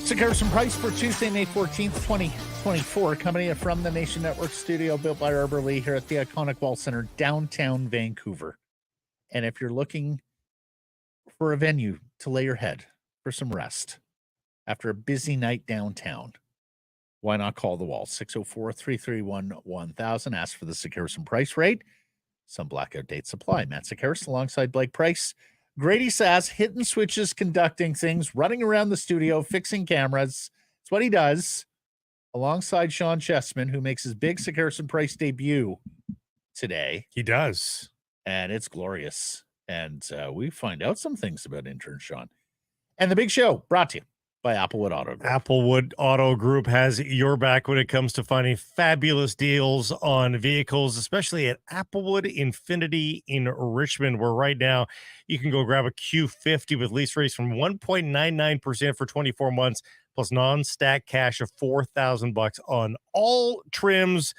Sekeres and Price for Tuesday, May 14th, 2024. Coming from the Nation Network studio built by Arbor Lee here at the iconic Wall Center, downtown Vancouver. And if you're looking for a venue to lay your head for some rest after a busy night downtown, why not call the Wall? 604-331-1000. Ask for the Sekeres and Price rate. Some blackout dates apply. Matt Sekeres alongside Blake Price. Grady Sass, hitting switches, conducting things, running around the studio, fixing cameras. It's what he does, alongside Sean Chessman, who makes his big Sekeres and Price debut today. He does. And it's glorious. And we find out some things about intern Sean. And the big show brought to you by Applewood Auto Group. Applewood Auto Group has your back when it comes to finding fabulous deals on vehicles, especially at Applewood Infinity in Richmond, where right now you can go grab a Q50 with lease rates from 1.99% for 24 months, plus non-stack cash of $4,000 on all trims.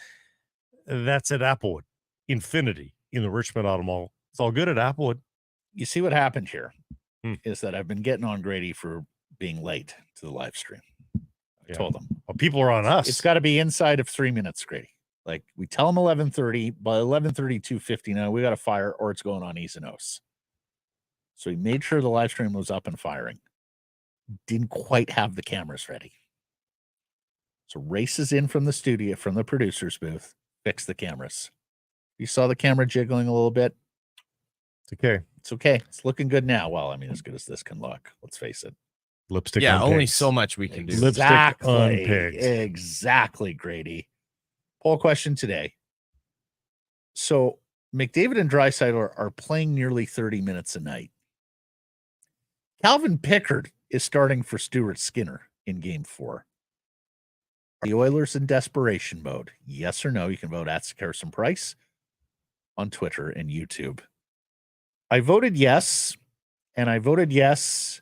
That's at Applewood Infinity in the Richmond Auto Mall. It's all good at Applewood. You see what happened here is that I've been getting on Grady for being late to the live stream. I told them. Well, people are on us. It's got to be inside of 3 minutes, Grady. Like, we tell them 11:30, by 11:30, 2:59, we got to fire or it's going on E's and O's. So he made sure the live stream was up and firing. Didn't quite have the cameras ready. So races in from the studio, from the producer's booth, fix the cameras. You saw the camera jiggling a little bit. It's okay. It's okay. It's looking good now. Well, I mean, as good as this can look. Let's face it. Lipstick yeah, on only pigs. so much we can do. Lipstick on pigs. Exactly, Grady. Poll question today. So McDavid and Draisaitl are playing nearly 30 minutes a night. Calvin Pickard is starting for Stuart Skinner in Game 4. Are the Oilers in desperation mode? Yes or no? You can vote at Sekeres and Price on Twitter and YouTube. I voted yes, and I voted yes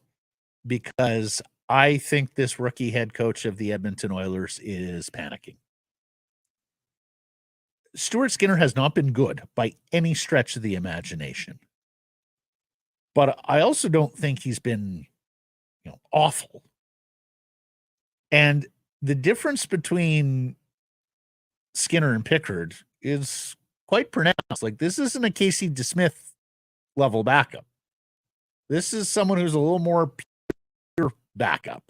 because I think this rookie head coach of the Edmonton Oilers is panicking. Stuart Skinner has not been good by any stretch of the imagination. But I also don't think he's been, awful. And the difference between Skinner and Pickard is quite pronounced. Like, this isn't a Casey DeSmith level backup. This is someone who's a little more pure backup.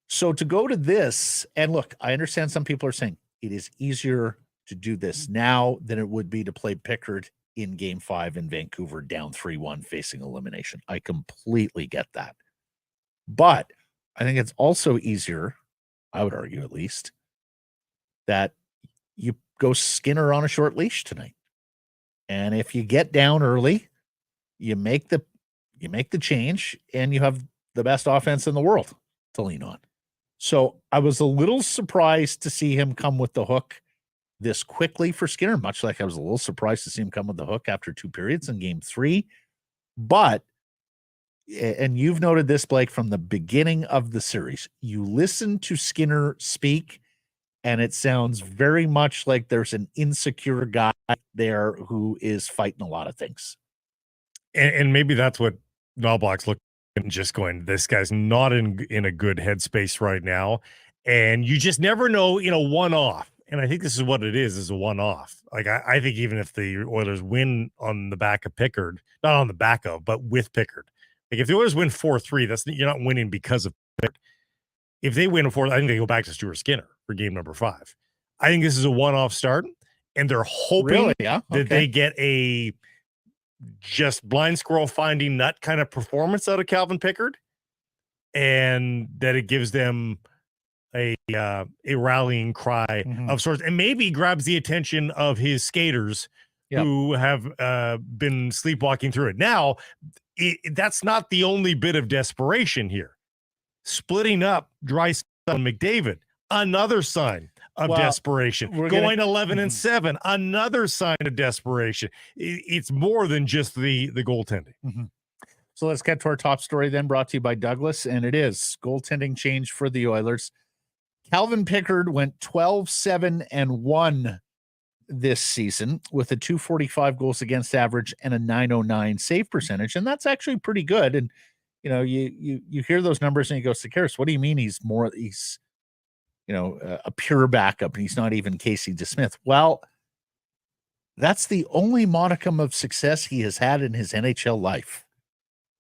So to go to this, and look, I understand some people are saying it is easier to do this now than it would be to play Pickard in Game 5 in Vancouver down 3-1 facing elimination. I completely get that. But I think it's also easier, I would argue at least, that you go Skinner on a short leash tonight. And if you get down early, you make the change and you have the best offense in the world to lean on. So I was a little surprised to see him come with the hook this quickly for Skinner, much like I was a little surprised to see him come with the hook after 2 periods in Game 3. But, and you've noted this, Blake, from the beginning of the series, you listen to Skinner speak, and it sounds very much like there's an insecure guy there who is fighting a lot of things. And maybe that's what Knobloch's looking and just going, this guy's not in a good headspace right now. And you just never know, one-off. And I think this is what it is a one-off. Like, I think even if the Oilers win on the back of Pickard, not on the back of, but with Pickard. Like, if the Oilers win 4-3, you're not winning because of Pickard. If they win 4, I think they go back to Stuart Skinner for game number 5. I think this is a one-off start, and they're hoping that they get a just blind squirrel finding nut kind of performance out of Calvin Pickard, and that it gives them a rallying cry of sorts, and maybe grabs the attention of his skaters who have been sleepwalking through it. Now, that's not the only bit of desperation here. Splitting up Draisaitl and McDavid, another sign of desperation. Going 11-7, another sign of desperation. It's more than just the goaltending. So let's get to our top story then, brought to you by Douglas, and it is goaltending change for the Oilers. Calvin Pickard went 12-7-1 this season with a .245 goals against average and a .909 save percentage, and that's actually pretty good. And you hear those numbers and you go, Sekeres, what do you mean he's a pure backup and he's not even Casey DeSmith? Well, that's the only modicum of success he has had in his NHL life.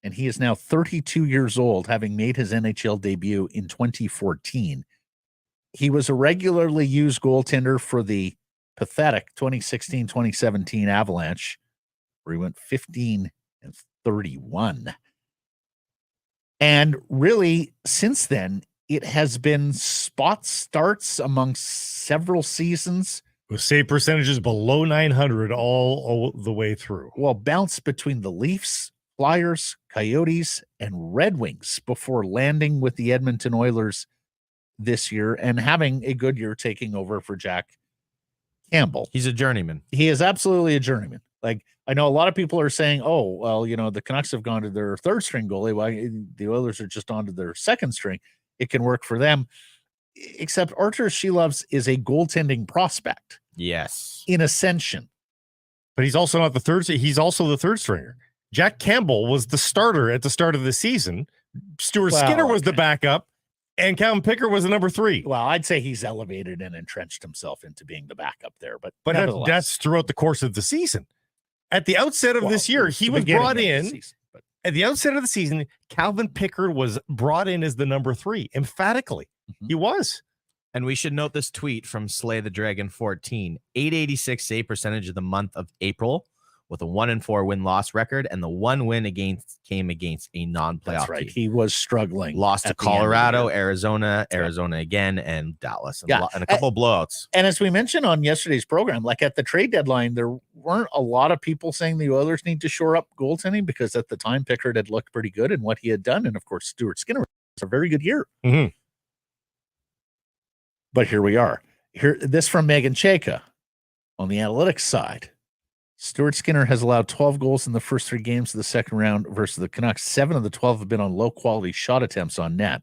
And he is now 32 years old, having made his NHL debut in 2014. He was a regularly used goaltender for the pathetic 2016-2017 Avalanche, where he went 15-31. And really, since then, it has been spot starts amongst several seasons. With save percentages below 900 all the way through. Well, bounced between the Leafs, Flyers, Coyotes, and Red Wings before landing with the Edmonton Oilers this year and having a good year taking over for Jack Campbell. He's a journeyman. He is absolutely a journeyman. Like, I know a lot of people are saying, oh, well, the Canucks have gone to their third string goalie. Why the Oilers are just on to their second string. It can work for them. Except Artur Shilovs is a goaltending prospect. Yes. In ascension. But he's also not the third. He's also the third stringer. Jack Campbell was the starter at the start of the season. Stuart Skinner was the backup, and Calvin Pickard was the number 3. Well, I'd say he's elevated and entrenched himself into being the backup there. But that's throughout the course of the season. At the outset of this year, he was brought in. At the outset of the season, Calvin Pickard was brought in as the number 3. Emphatically, he was. And we should note this tweet from Slay the Dragon 14. 886 save percentage of the month of April with a 1-4 win-loss record, and the one win came against a non-playoff That's right. team. He was struggling. Lost to Colorado, Arizona again, and Dallas, and a couple of blowouts. And as we mentioned on yesterday's program, like at the trade deadline, there weren't a lot of people saying the Oilers need to shore up goaltending because at the time Pickard had looked pretty good in what he had done, and of course Stuart Skinner was a very good year. Mm-hmm. But here we are. This from Megan Chayka on the analytics side. Stuart Skinner has allowed 12 goals in the first 3 games of the second round versus the Canucks. 7 of the 12 have been on low-quality shot attempts on net.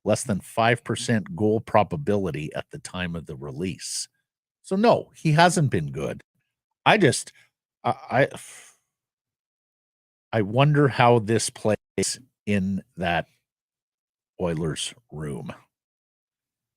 Less than 5% goal probability at the time of the release. So, no, he hasn't been good. I wonder how this plays in that Oilers room.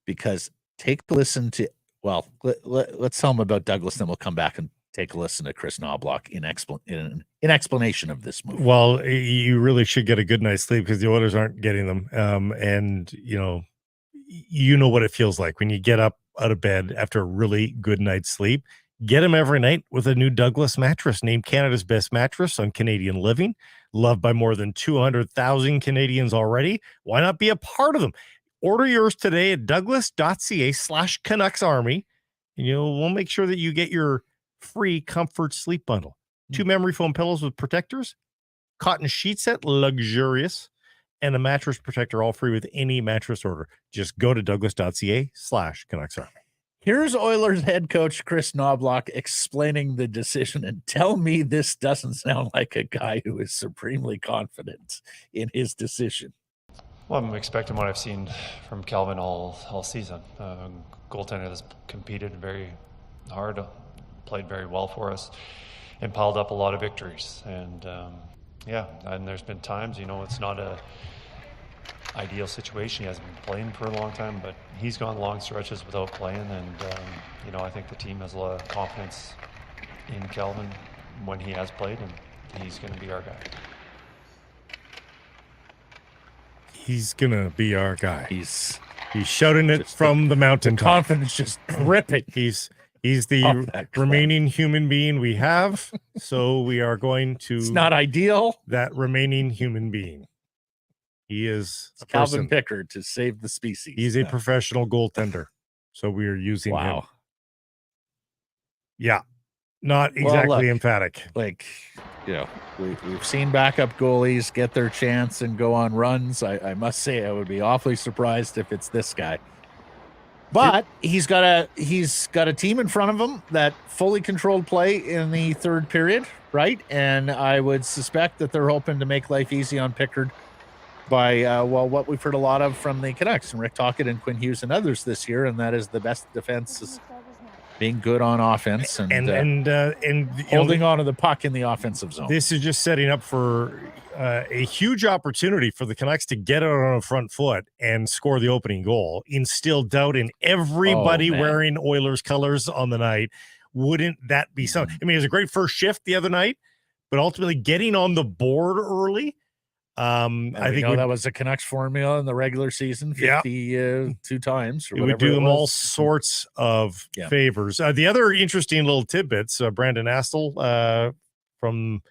Because take a listen to, let's tell them about Douglas, then we'll come back and take a listen to Chris Knobloch in explanation of this move. Well, you really should get a good night's sleep because the Oilers aren't getting them. And you know what it feels like when you get up out of bed after a really good night's sleep. Get them every night with a new Douglas mattress, named Canada's best mattress on Canadian Living, loved by more than 200,000 Canadians already. Why not be a part of them? Order yours today at douglas.ca/Canucks Army, and we'll make sure that you get your free comfort sleep bundle. 2 memory foam pillows with protectors, cotton sheet set, luxurious, and a mattress protector, all free with any mattress order. Just go to douglas.ca/Canucks Army. Here's Oilers head coach Chris Knobloch explaining the decision, and tell me this doesn't sound like a guy who is supremely confident in his decision. Well, I'm expecting what I've seen from Calvin all season. Goaltender has competed very hard, played very well for us, and piled up a lot of victories. And and there's been times, it's not a ideal situation. He hasn't been playing for a long time, but he's gone long stretches without playing. And I think the team has a lot of confidence in Calvin when he has played, and he's going to be our guy. He's gonna be our guy. He's shouting it from the mountaintop. Confidence just gripping. He's the remaining human being we have. So we are going to. It's not ideal. That remaining human being. He is a Calvin Pickard to save the species. He's a professional goaltender. So we are using him. Yeah. Not exactly emphatic. Like, we've seen backup goalies get their chance and go on runs. I must say, I would be awfully surprised if it's this guy. But he's got a team in front of him that fully controlled play in the third period, right? And I would suspect that they're hoping to make life easy on Pickard by what we've heard a lot of from the Canucks and Rick Tocchet and Quinn Hughes and others this year, and that is the best defense being good on offense and holding on to the puck in the offensive zone. This is just setting up for a huge opportunity for the Canucks to get it on a front foot and score the opening goal, instill doubt in everybody wearing Oilers colors on the night. Wouldn't that be something? I mean, it was a great first shift the other night, but ultimately getting on the board early. I think that was a Canucks formula in the regular season, 52 times. It would do them all sorts of favors. The other interesting little tidbits, Brandon Astle from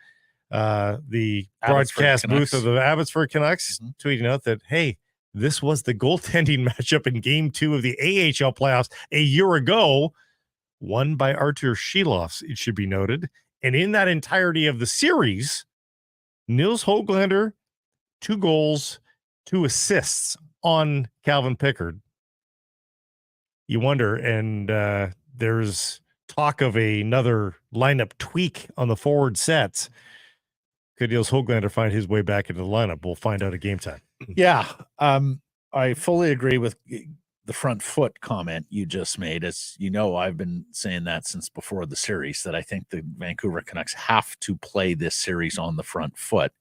the broadcast booth of the Abbotsford Canucks tweeting out that, hey, this was the goaltending matchup in Game 2 of the AHL playoffs a year ago, won by Artur Shilovs, it should be noted. And in that entirety of the series, Nils Höglander, 2 goals, 2 assists on Calvin Pickard. You wonder, and there's talk of another lineup tweak on the forward sets. Could Nils Höglander find his way back into the lineup? We'll find out at game time. Yeah, I fully agree with the front foot comment you just made. As you know, I've been saying that since before the series, that I think the Vancouver Canucks have to play this series on the front foot.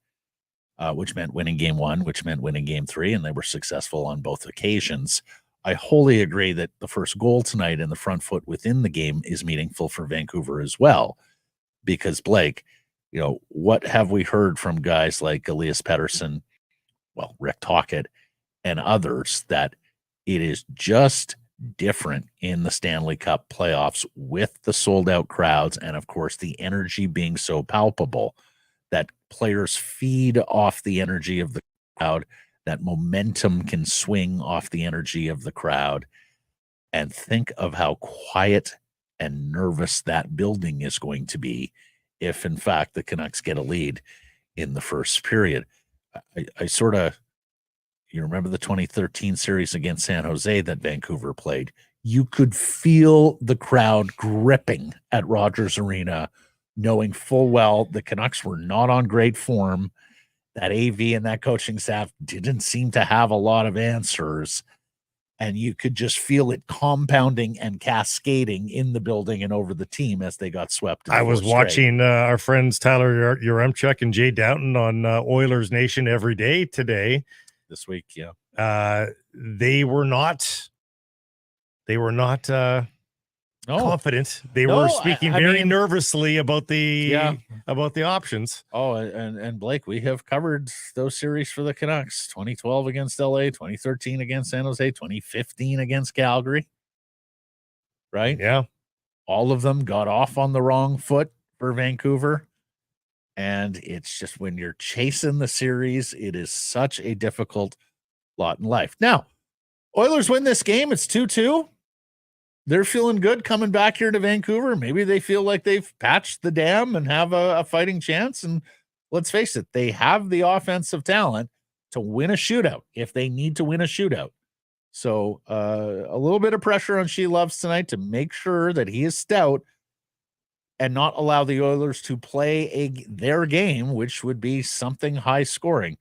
Which meant winning game 1, which meant winning game 3, and they were successful on both occasions. I wholly agree that the first goal tonight in the front foot within the game is meaningful for Vancouver as well, because Blake, what have we heard from guys like Elias Pettersson, Rick Tocchet, and others, that it is just different in the Stanley Cup playoffs with the sold-out crowds and, of course, the energy being so palpable that players feed off the energy of the crowd, that momentum can swing off the energy of the crowd. And think of how quiet and nervous that building is going to be if, in fact, the Canucks get a lead in the first period. I sort of, you remember the 2013 series against San Jose that Vancouver played? You could feel the crowd gripping at Rogers Arena, knowing full well the Canucks were not on great form. That AV and that coaching staff didn't seem to have a lot of answers. And you could just feel it compounding and cascading in the building and over the team as they got swept. I was watching our friends Tyler Yaremchuk and Jay Doughton on Oilers Nation every day today. This week, they were not confident. They were speaking very nervously about the options. Oh, and Blake, we have covered those series for the Canucks: 2012 against LA, 2013 against San Jose, 2015 against Calgary. Right? Yeah. All of them got off on the wrong foot for Vancouver. And it's just, when you're chasing the series, it is such a difficult lot in life. Now, Oilers win this game. It's 2-2. They're feeling good coming back here to Vancouver. Maybe they feel like they've patched the dam and have a fighting chance. And let's face it, they have the offensive talent to win a shootout if they need to win a shootout. So a little bit of pressure on Shilovs tonight to make sure that he is stout and not allow the Oilers to play their game, which would be something high scoring.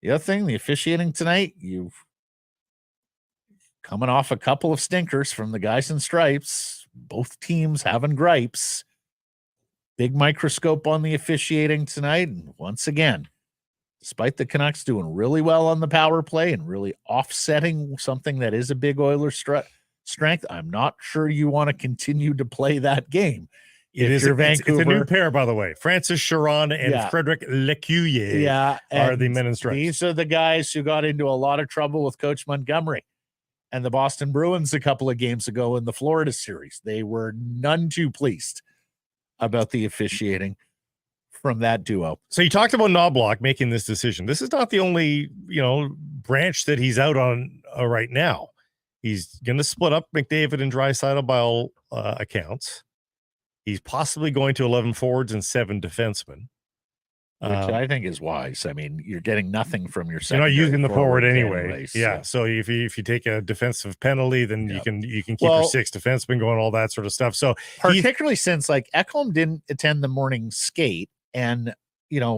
The other thing, the officiating tonight, you've coming off a couple of stinkers from the guys in stripes, both teams having gripes. Big microscope on the officiating tonight. And once again, despite the Canucks doing really well on the power play and really offsetting something that is a big Oilers strength, I'm not sure you want to continue to play that game. It's a new pair, by the way. Francis Chiron and Frederick Lecuyer are the men in stripes. These are the guys who got into a lot of trouble with Coach Montgomery and the Boston Bruins a couple of games ago in the Florida series. They were none too pleased about the officiating from that duo. So you talked about Knobloch making this decision. This is not the only, branch that he's out on right now. He's going to split up McDavid and Draisaitl by all accounts. He's possibly going to 11 forwards and 7 defensemen. Which I think is wise. I mean, you're getting nothing from your secondary. You're not using the forward anyway. Anyways, yeah. So if you take a defensive penalty, then you can keep your 6 defensemen going, all that sort of stuff. So particularly since Ekholm didn't attend the morning skate, and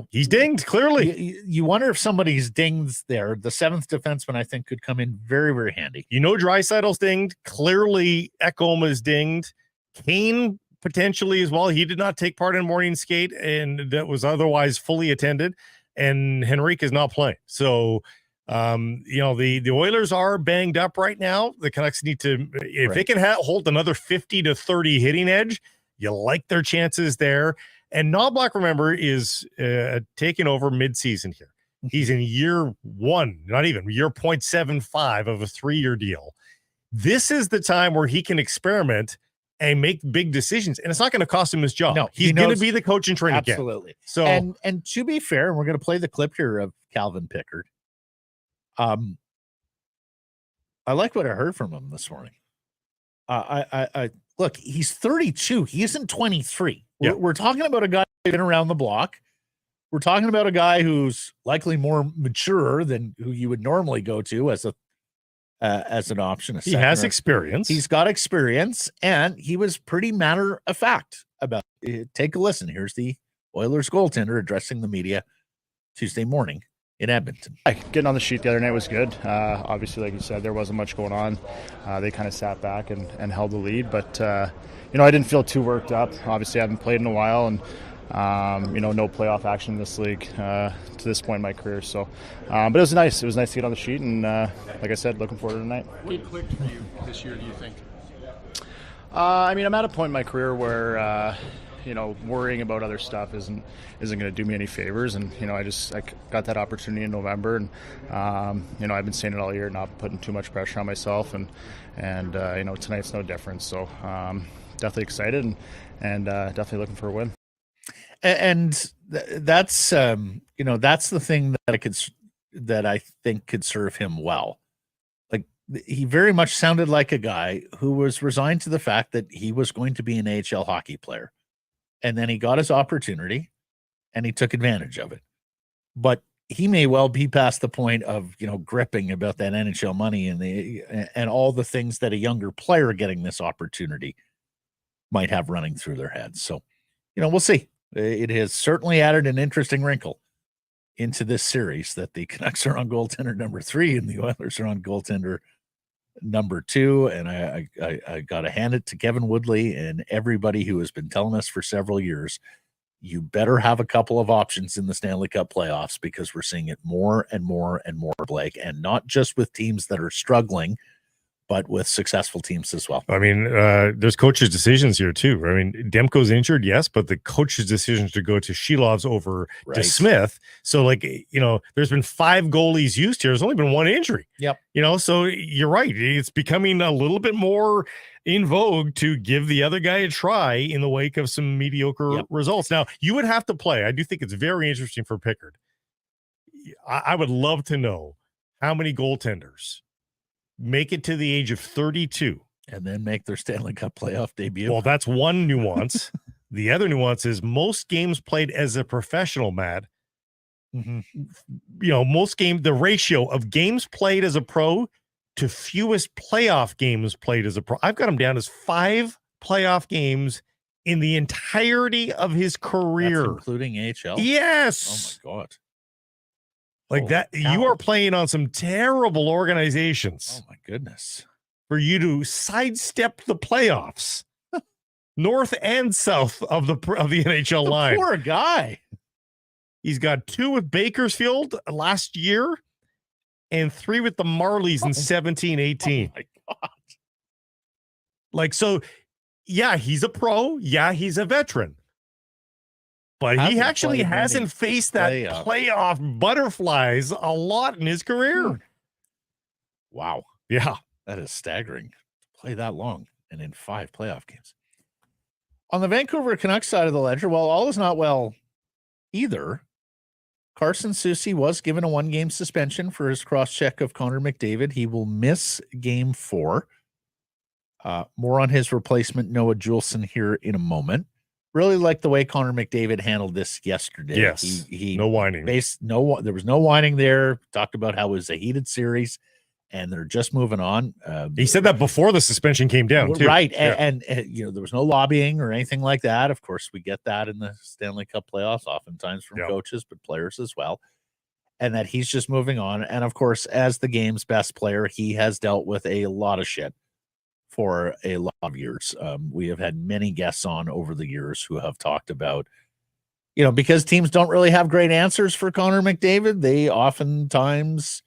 he's dinged clearly. You wonder if somebody's dinged there. The 7th defenseman, I think, could come in very, very handy. Draisaitl's dinged. Clearly, Ekholm is dinged. Kane potentially as well. He did not take part in morning skate, and that was otherwise fully attended. And Henrique is not playing. So, the Oilers are banged up right now. The Canucks need to, if they can hold another 50 to 30 hitting edge, you like their chances there. And Knobloch, remember, is taking over midseason here. He's in year 1, not even year 0.75 of a 3-year deal. This is the time where he can experiment and make big decisions, and it's not going to cost him his job. No, he's going to be the coach in training camp. Absolutely. So, and to be fair, and we're going to play the clip here of Calvin Pickard. I like what I heard from him this morning. I look, he's 32. He isn't 23. Yeah. We're talking about a guy who's been around the block. We're talking about a guy who's likely more mature than who you would normally go to as an option. He has experience. He's got experience, and he was pretty matter of fact about it. Take a listen. Here's the Oilers goaltender addressing the media Tuesday morning in Edmonton. Getting on the sheet the other night was good. Obviously, like you said, there wasn't much going on. They kind of sat back and held the lead, but I didn't feel too worked up. Obviously, I haven't played in a while, and no playoff action in this league to this point in my career. So, but it was nice. It was nice to get on the sheet, and like I said, looking forward to tonight. What clicked for you this year, do you think? I'm at a point in my career where worrying about other stuff isn't going to do me any favors, and I got that opportunity in November, and I've been saying it all year, not putting too much pressure on myself, and tonight's no different. So definitely excited, and definitely looking for a win. And that's that's the thing that I think could serve him well. Like, he very much sounded like a guy who was resigned to the fact that he was going to be an AHL hockey player, and then he got his opportunity and he took advantage of it. But he may well be past the point of gripping about that NHL money and all the things that a younger player getting this opportunity might have running through their heads. So we'll see. It has certainly added an interesting wrinkle into this series that the Canucks are on goaltender number 3 and the Oilers are on goaltender number 2. And I got to hand it to Kevin Woodley and everybody who has been telling us for several years, you better have a couple of options in the Stanley Cup playoffs, because we're seeing it more and more and more, Blake, and not just with teams that are struggling, but with successful teams as well. I mean, there's coaches' decisions here too. I mean, Demko's injured, yes, but the coach's decisions to go to Shilov's over to Smith. So, there's been 5 goalies used here. There's only been 1 injury. Yep. So you're right. It's becoming a little bit more in vogue to give the other guy a try in the wake of some mediocre results. Now, you would have to play. I do think it's very interesting for Pickard. I would love to know how many goaltenders make it to the age of 32 and then make their Stanley Cup playoff debut. Well, that's one nuance. The other nuance is most games played as a professional, Matt. Mm-hmm. The ratio of games played as a pro to fewest playoff games played as a pro. I've got him down as 5 playoff games in the entirety of his career. That's including AHL? Yes. Oh my God. Like that, you are playing on some terrible organizations. Oh my goodness! For you to sidestep the playoffs, north and south of the NHL line. Poor guy. He's got 2 with Bakersfield last year, and 3 with the Marlies in 17-18. Oh my God! Yeah, he's a pro. Yeah, he's a veteran. But he actually hasn't faced that playoff butterflies a lot in his career. Wow. Yeah. That is staggering to play that long and in 5 playoff games. On the Vancouver Canucks side of the ledger, well, all is not well either. Carson Soucy was given a 1-game suspension for his cross-check of Connor McDavid. He will miss game 4. More on his replacement, Noah Juleson, here in a moment. Really like the way Connor McDavid handled this yesterday. Yes, he no whining. There was no whining there. Talked about how it was a heated series, and they're just moving on. He said that before the suspension came down, too. Right, and there was no lobbying or anything like that. Of course, we get that in the Stanley Cup playoffs, oftentimes from coaches, but players as well. And that he's just moving on. And of course, as the game's best player, he has dealt with a lot of shit for a lot of years. We have had many guests on over the years who have talked about, because teams don't really have great answers for Connor McDavid, they oftentimes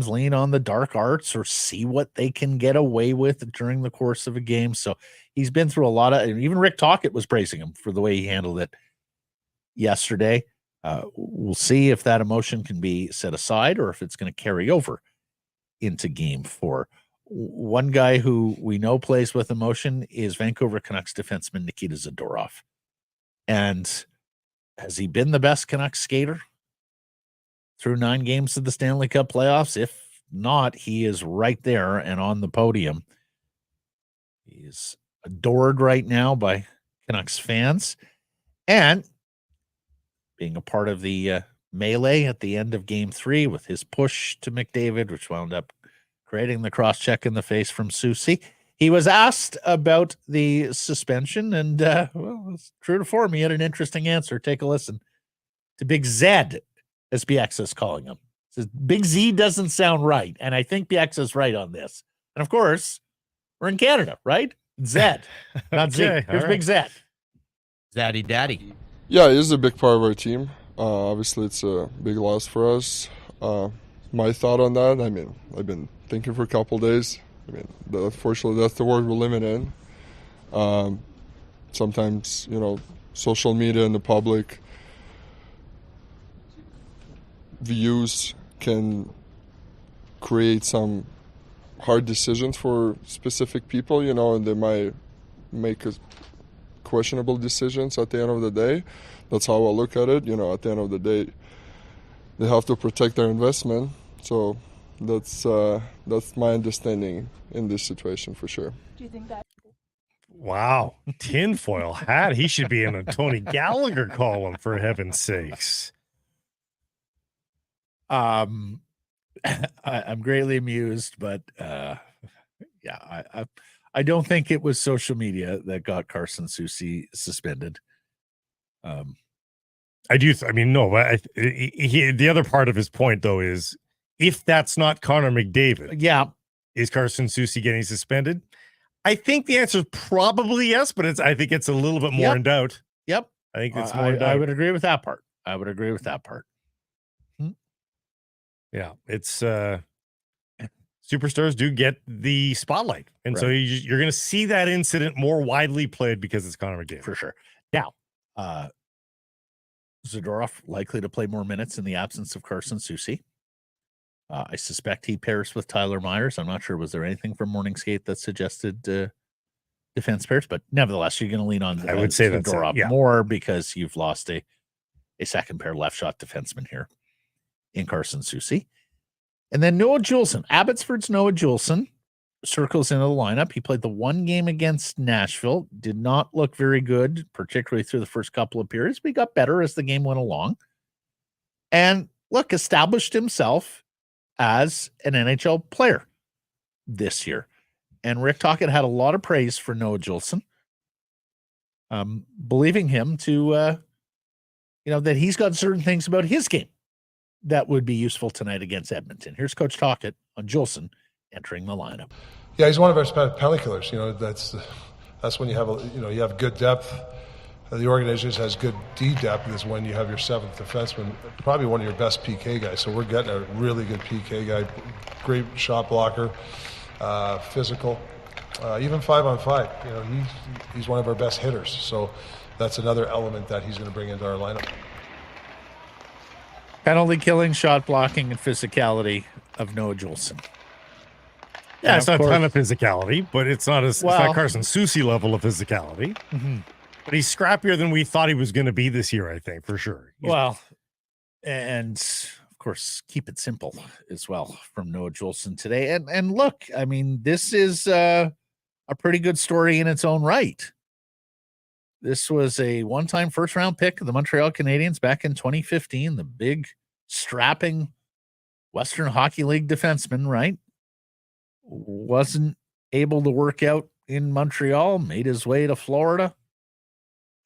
lean on the dark arts or see what they can get away with during the course of a game. So he's been through a lot of, even Rick Tocchet was praising him for the way he handled it yesterday. We'll see if that emotion can be set aside or if it's going to carry over into game 4. One guy who we know plays with emotion is Vancouver Canucks defenseman Nikita Zadorov. And has he been the best Canucks skater through 9 games of the Stanley Cup playoffs? If not, he is right there and on the podium. He's adored right now by Canucks fans. And being a part of the melee at the end of game 3 with his push to McDavid, which wound up creating the cross-check in the face from Soucy. He was asked about the suspension, and, it's true to form, he had an interesting answer. Take a listen to Big Zed, as BX is calling him. Says Big Z doesn't sound right, and I think BX is right on this. And, of course, we're in Canada, right? Zed, not Z. Okay, Here's all Big Zed. Zaddy Daddy. Yeah, it is a big part of our team. Obviously, it's a big loss for us. My thought on that, I've been thinking for a couple days. Unfortunately, that's the world we're living in. Sometimes, social media and the public views can create some hard decisions for specific people, and they might make questionable decisions at the end of the day. That's how I look at it. At the end of the day, they have to protect their investment. So that's my understanding in this situation for sure. Do you think that? Wow. Tinfoil hat. He should be in a Tony Gallagher column, for heaven's sakes. I'm greatly amused, but I don't think it was social media that got Carson Soucy suspended. I do. No, but the other part of his point, though, is if that's not Connor McDavid, is Carson Soucy getting suspended? I think the answer is probably yes, but I think it's a little bit more in doubt. Yep. I think it's more in doubt. I would agree with that part. Yeah, it's superstars do get the spotlight, and so you're going to see that incident more widely played because it's Connor McDavid for sure. Now, Zadorov likely to play more minutes in the absence of Carson Soucy. I suspect he pairs with Tyler Myers. I'm not sure. Was there anything from Morning Skate that suggested defense pairs? But nevertheless, you're going to lean on I would say Zadorov more because you've lost a second pair left shot defenseman here in Carson Soucy. And then Noah Juulsen. Abbotsford's Noah Juulsen circles into the lineup. He played the 1 game against Nashville. Did not look very good, particularly through the first couple of periods, but he got better as the game went along. And established himself as an NHL player this year. And Rick Tocchet had a lot of praise for Noah Juulsen, believing him to, that he's got certain things about his game that would be useful tonight against Edmonton. Here's Coach Tocchet on Juulsen entering the lineup. Yeah, he's one of our penalty killers. That's when you have you have good depth. The organization has good D depth. Is when you have your 7th defenseman, probably one of your best PK guys. So we're getting a really good PK guy, great shot blocker, physical, even 5-on-5. He's one of our best hitters. So that's another element that he's going to bring into our lineup. Penalty killing, shot blocking, and physicality of Noah Juulsen. Yeah, it's not a ton of physicality, but it's not Carson Soucy level of physicality. Mm-hmm. But he's scrappier than we thought he was going to be this year, I think, for sure. And of course, keep it simple as well from Noah Juulsen today. And look, this is a pretty good story in its own right. This was a one-time first-round pick of the Montreal Canadiens back in 2015, the big, strapping Western Hockey League defenseman, right? Wasn't able to work out in Montreal, made his way to Florida,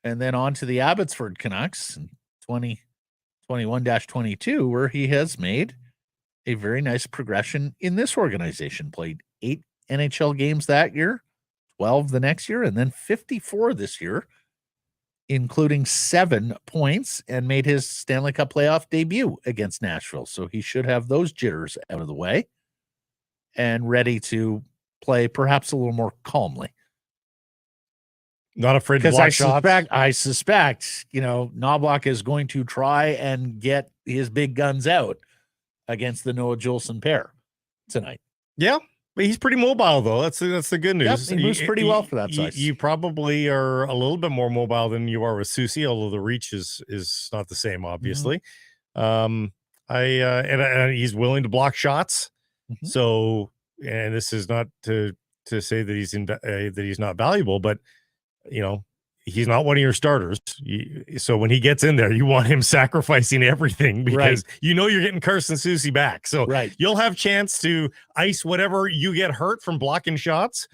and then on to the Abbotsford Canucks in 2021-22, where he has made a very nice progression in this organization. Played 8 NHL games that year, 12 the next year, and then 54 this year, including 7 points, and made his Stanley Cup playoff debut against Nashville. So he should have those jitters out of the way and ready to play perhaps a little more calmly. Not afraid to Because block shots. I suspect, Knobloch is going to try and get his big guns out against the Noah Juleson pair tonight. Yeah, but he's pretty mobile, though. That's the good news. Yep, he moves pretty well for that size. You probably are a little bit more mobile than you are with Soucy, although the reach is not the same, obviously. And he's willing to block shots. Mhm. So, and this is not to say that he's not valuable, but he's not one of your starters. So when he gets in there, you want him sacrificing everything because you're getting Carson Soucy back. So you'll have chance to ice whatever you get hurt from blocking shots.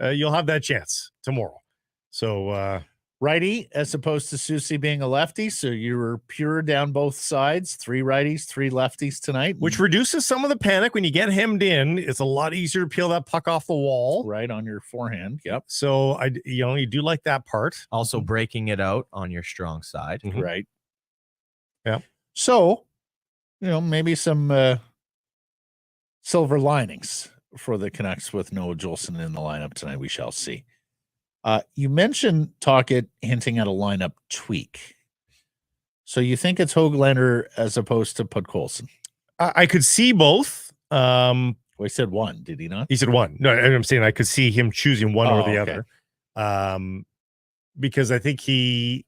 You'll have that chance tomorrow. So righty as opposed to Soucy being a lefty. So you were pure down both sides, 3 righties, 3 lefties tonight. Which reduces some of the panic when you get hemmed in. It's a lot easier to peel that puck off the wall. Right on your forehand. Yep. So you do like that part. Also breaking it out on your strong side. Right. Yeah. So, maybe some silver linings for the Canucks with Noah Juleson in the lineup tonight. We shall see. You mentioned Tocchet hinting at a lineup tweak. So you think it's Höglander as opposed to Podkolzin? I could see both. Well, he said one, did he not? He said one. No, I'm saying I could see him choosing one or the okay. other. Because I think he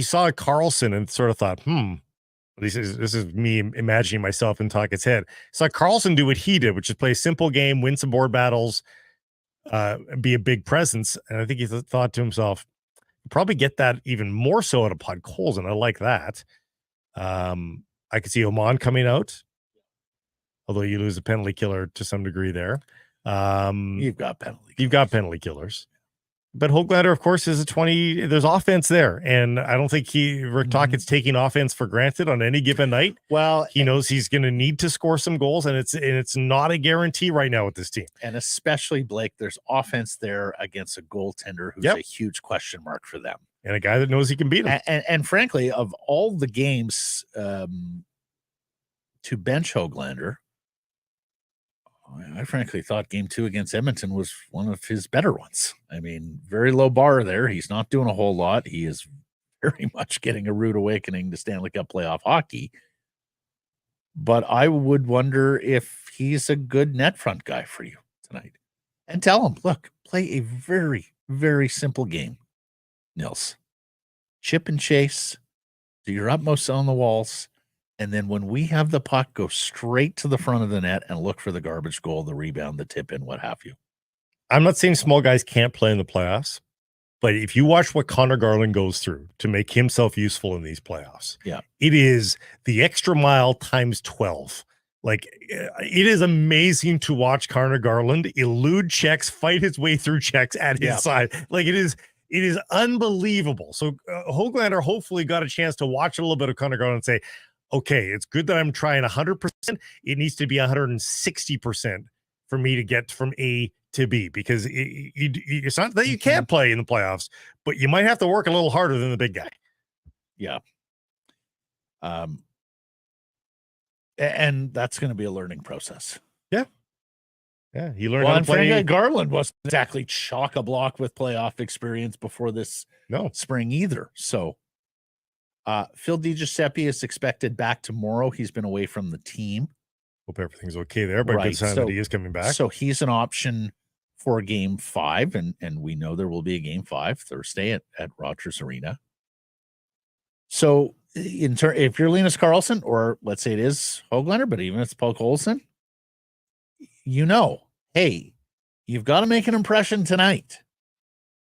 saw Carlson and sort of thought, this is me imagining myself in Tocchet's head. Saw Carlson do what he did, which is play a simple game, win some board battles, be a big presence. And I think he thought to himself, probably get that even more so out of Podkolzin. I like that. I could see Oman coming out, although you lose a penalty killer to some degree there. You've got penalty. You've got penalty killers. But Höglander, of course, is a 20. There's offense there. And I don't think Rick Tocchet's taking offense for granted on any given night. Well, he knows he's going to need to score some goals, and it's not a guarantee right now with this team. And especially, Blake, there's offense there against a goaltender who's a huge question mark for them. And a guy that knows he can beat him. And frankly, of all the games to bench Höglander, I frankly thought game 2 against Edmonton was one of his better ones. I mean, very low bar there. He's not doing a whole lot. He is very much getting a rude awakening to Stanley Cup playoff hockey. But I would wonder if he's a good net front guy for you tonight. And tell him, look, play a very, very simple game, Nils. Chip and chase, do your utmost on the walls. And then when we have the puck, go straight to the front of the net and look for the garbage goal, the rebound, the tip in, what have you. I'm not saying small guys can't play in the playoffs, but if you watch what Connor Garland goes through to make himself useful in these playoffs, it is the extra mile times 12. Like, it is amazing to watch Connor Garland elude checks, fight his way through checks at his side. Like, it is unbelievable. So Höglander hopefully got a chance to watch a little bit of Connor Garland and say, okay, it's good that I'm trying 100%. It needs to be 160% for me to get from A to B, because it's not that you can't play in the playoffs, but you might have to work a little harder than the big guy. Yeah. And that's going to be a learning process. Yeah. Yeah. He learned how to play. Frankly, Garland wasn't exactly chock-a-block with playoff experience before this spring either. So, Phil DiGiuseppe is expected back tomorrow. He's been away from the team. Hope everything's okay there, but good sign that he is coming back. So he's an option for game 5, and we know there will be a game 5 Thursday at Rogers Arena. So if you're Linus Karlsson, or let's say it is Höglander, but even if it's Podkolzin, hey, you've got to make an impression tonight.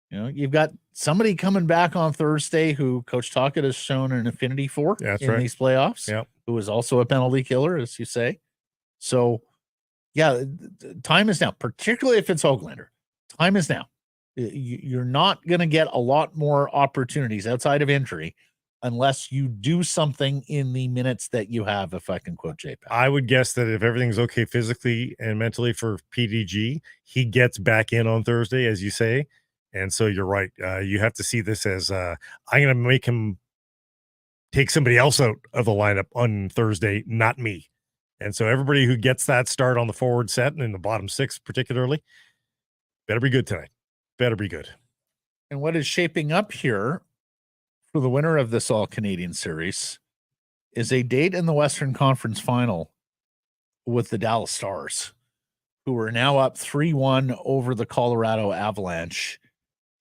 You've got somebody coming back on Thursday who Coach Tocchet has shown an affinity for in these playoffs, who is also a penalty killer, as you say. So, time is now, particularly if it's Höglander. Time is now. You're not going to get a lot more opportunities outside of injury unless you do something in the minutes that you have, if I can quote JPAC. I would guess that if everything's okay physically and mentally for PDG, he gets back in on Thursday, as you say. And so you're right. You have to see this as I'm going to make him take somebody else out of the lineup on Thursday, not me. And so everybody who gets that start on the forward set and in the bottom six particularly, better be good tonight. Better be good. And what is shaping up here for the winner of this All-Canadian Series is a date in the Western Conference Final with the Dallas Stars, who are now up 3-1 over the Colorado Avalanche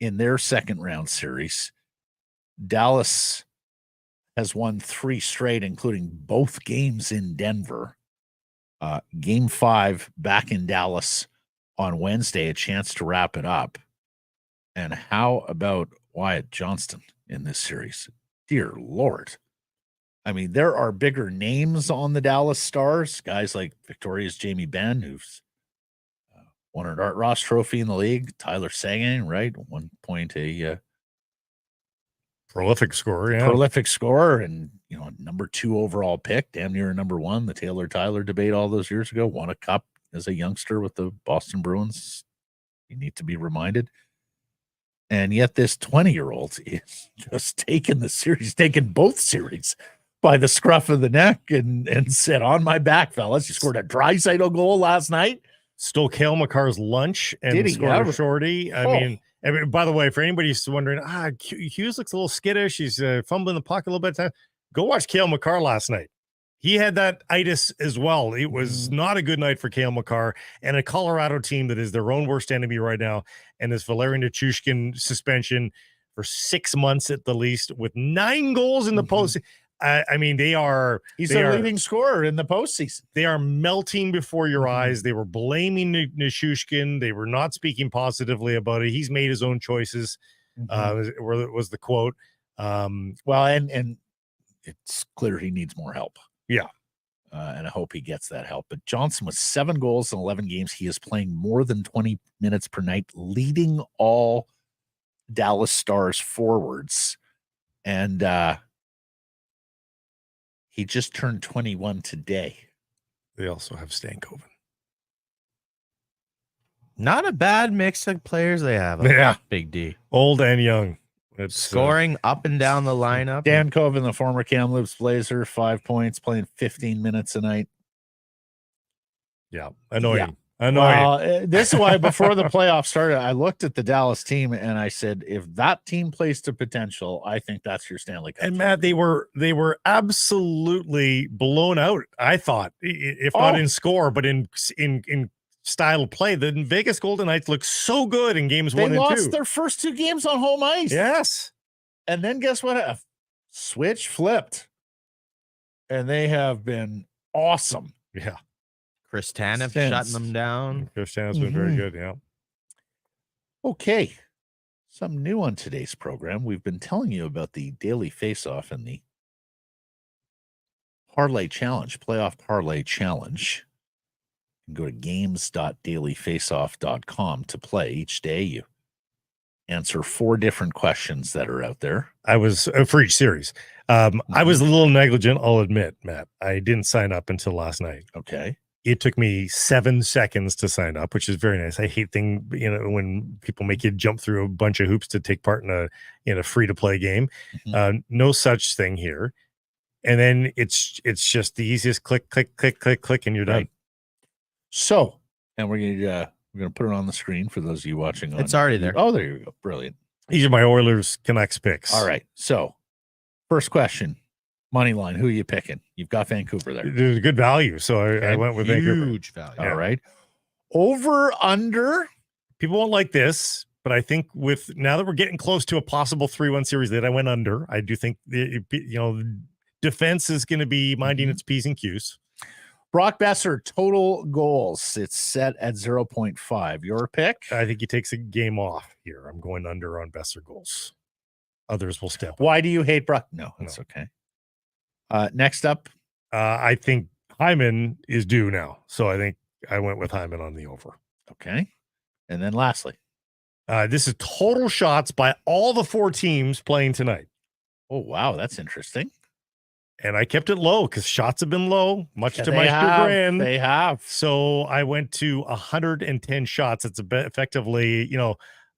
in their second-round series. Dallas has won 3 straight, including both games in Denver. Game 5 back in Dallas on Wednesday, a chance to wrap it up. And how about Wyatt Johnston in this series? Dear Lord. I mean, there are bigger names on the Dallas Stars, guys like Victoria's Jamie Benn, who's won an Art Ross trophy in the league. Tyler Seguin, right? At one point, a prolific scorer, prolific scorer, and number 2 overall pick, damn near a number 1. The Taylor Tyler debate all those years ago, won a cup as a youngster with the Boston Bruins. You need to be reminded. And yet this 20-year-old is just taking the series, taking both series by the scruff of the neck and said, on my back, fellas. He scored a Draisaitl goal last night. Stole Cale Makar's lunch and scored a shorty. I mean, by the way, for anybody who's wondering, Hughes looks a little skittish. He's fumbling the puck a little bit. Go watch Cale Makar last night. He had that itis as well. It was not a good night for Cale Makar and a Colorado team that is their own worst enemy right now. And this Valerian Nichushkin suspension for 6 months at the least with 9 goals in the post. I mean, he's their leading scorer in the postseason. They are melting before your eyes. They were blaming Nichushkin. They were not speaking positively about it. He's made his own choices. Was the quote. Well, and it's clear he needs more help. Yeah. And I hope he gets that help. But Johnson with 7 goals in 11 games. He is playing more than 20 minutes per night, leading all Dallas Stars forwards. And he just turned 21 today. They also have Stankoven. Not a bad mix of players they have. Big D. Old and young. It's scoring up and down the lineup. Dan Coven, the former Kamloops Blazer, 5 points, playing 15 minutes a night. Yeah. Annoying. This is why before the playoffs started, I looked at the Dallas team and I said, if that team plays to potential, I think that's your Stanley Cup. And Matt, they were absolutely blown out. I thought, if not in score, but in style of play. The Vegas Golden Knights look so good in games 1 and 2. They lost their first 2 games on home ice. Yes. And then guess what? A switch flipped. And they have been awesome. Yeah. Chris Tanev shutting them down. Chris Tanev's been very good, yeah. Okay. Something new on today's program. We've been telling you about the daily face-off and the parlay challenge, playoff parlay challenge. You can go to games.dailyfaceoff.com to play. Each day you answer 4 different questions that are out there. I was for each series. I was a little negligent, I'll admit, Matt. I didn't sign up until last night. Okay. It took me 7 seconds to sign up, which is very nice. I hate when people make you jump through a bunch of hoops to take part in a free-to-play game. No such thing here. And then it's just the easiest click, and you're done. So, and we're gonna put it on the screen for those of you watching. It's already there. Oh, there you go. Brilliant. These are my Oilers Canucks picks. All right. So, first question. Money line, who are you picking? You've got Vancouver there. There's a good value, so I went with Vancouver. Huge value. All right. Over, under. People won't like this, but I think now that we're getting close to a possible 3-1 series that I went under, I do think defense is going to be minding its P's and Q's. Brock Besser, total goals. It's set at 0.5. Your pick? I think he takes a game off here. I'm going under on Besser goals. Others will step up. Why do you hate Brock? No, that's okay. Next up, I think Hyman is due now, so I think I went with Hyman on the over. Okay, and then lastly, this is total shots by all the 4 teams playing tonight. Oh, wow. That's interesting. And I kept it low because shots have been low, much Yeah, to my chagrin. They have. So I went to 110 shots. It's effectively,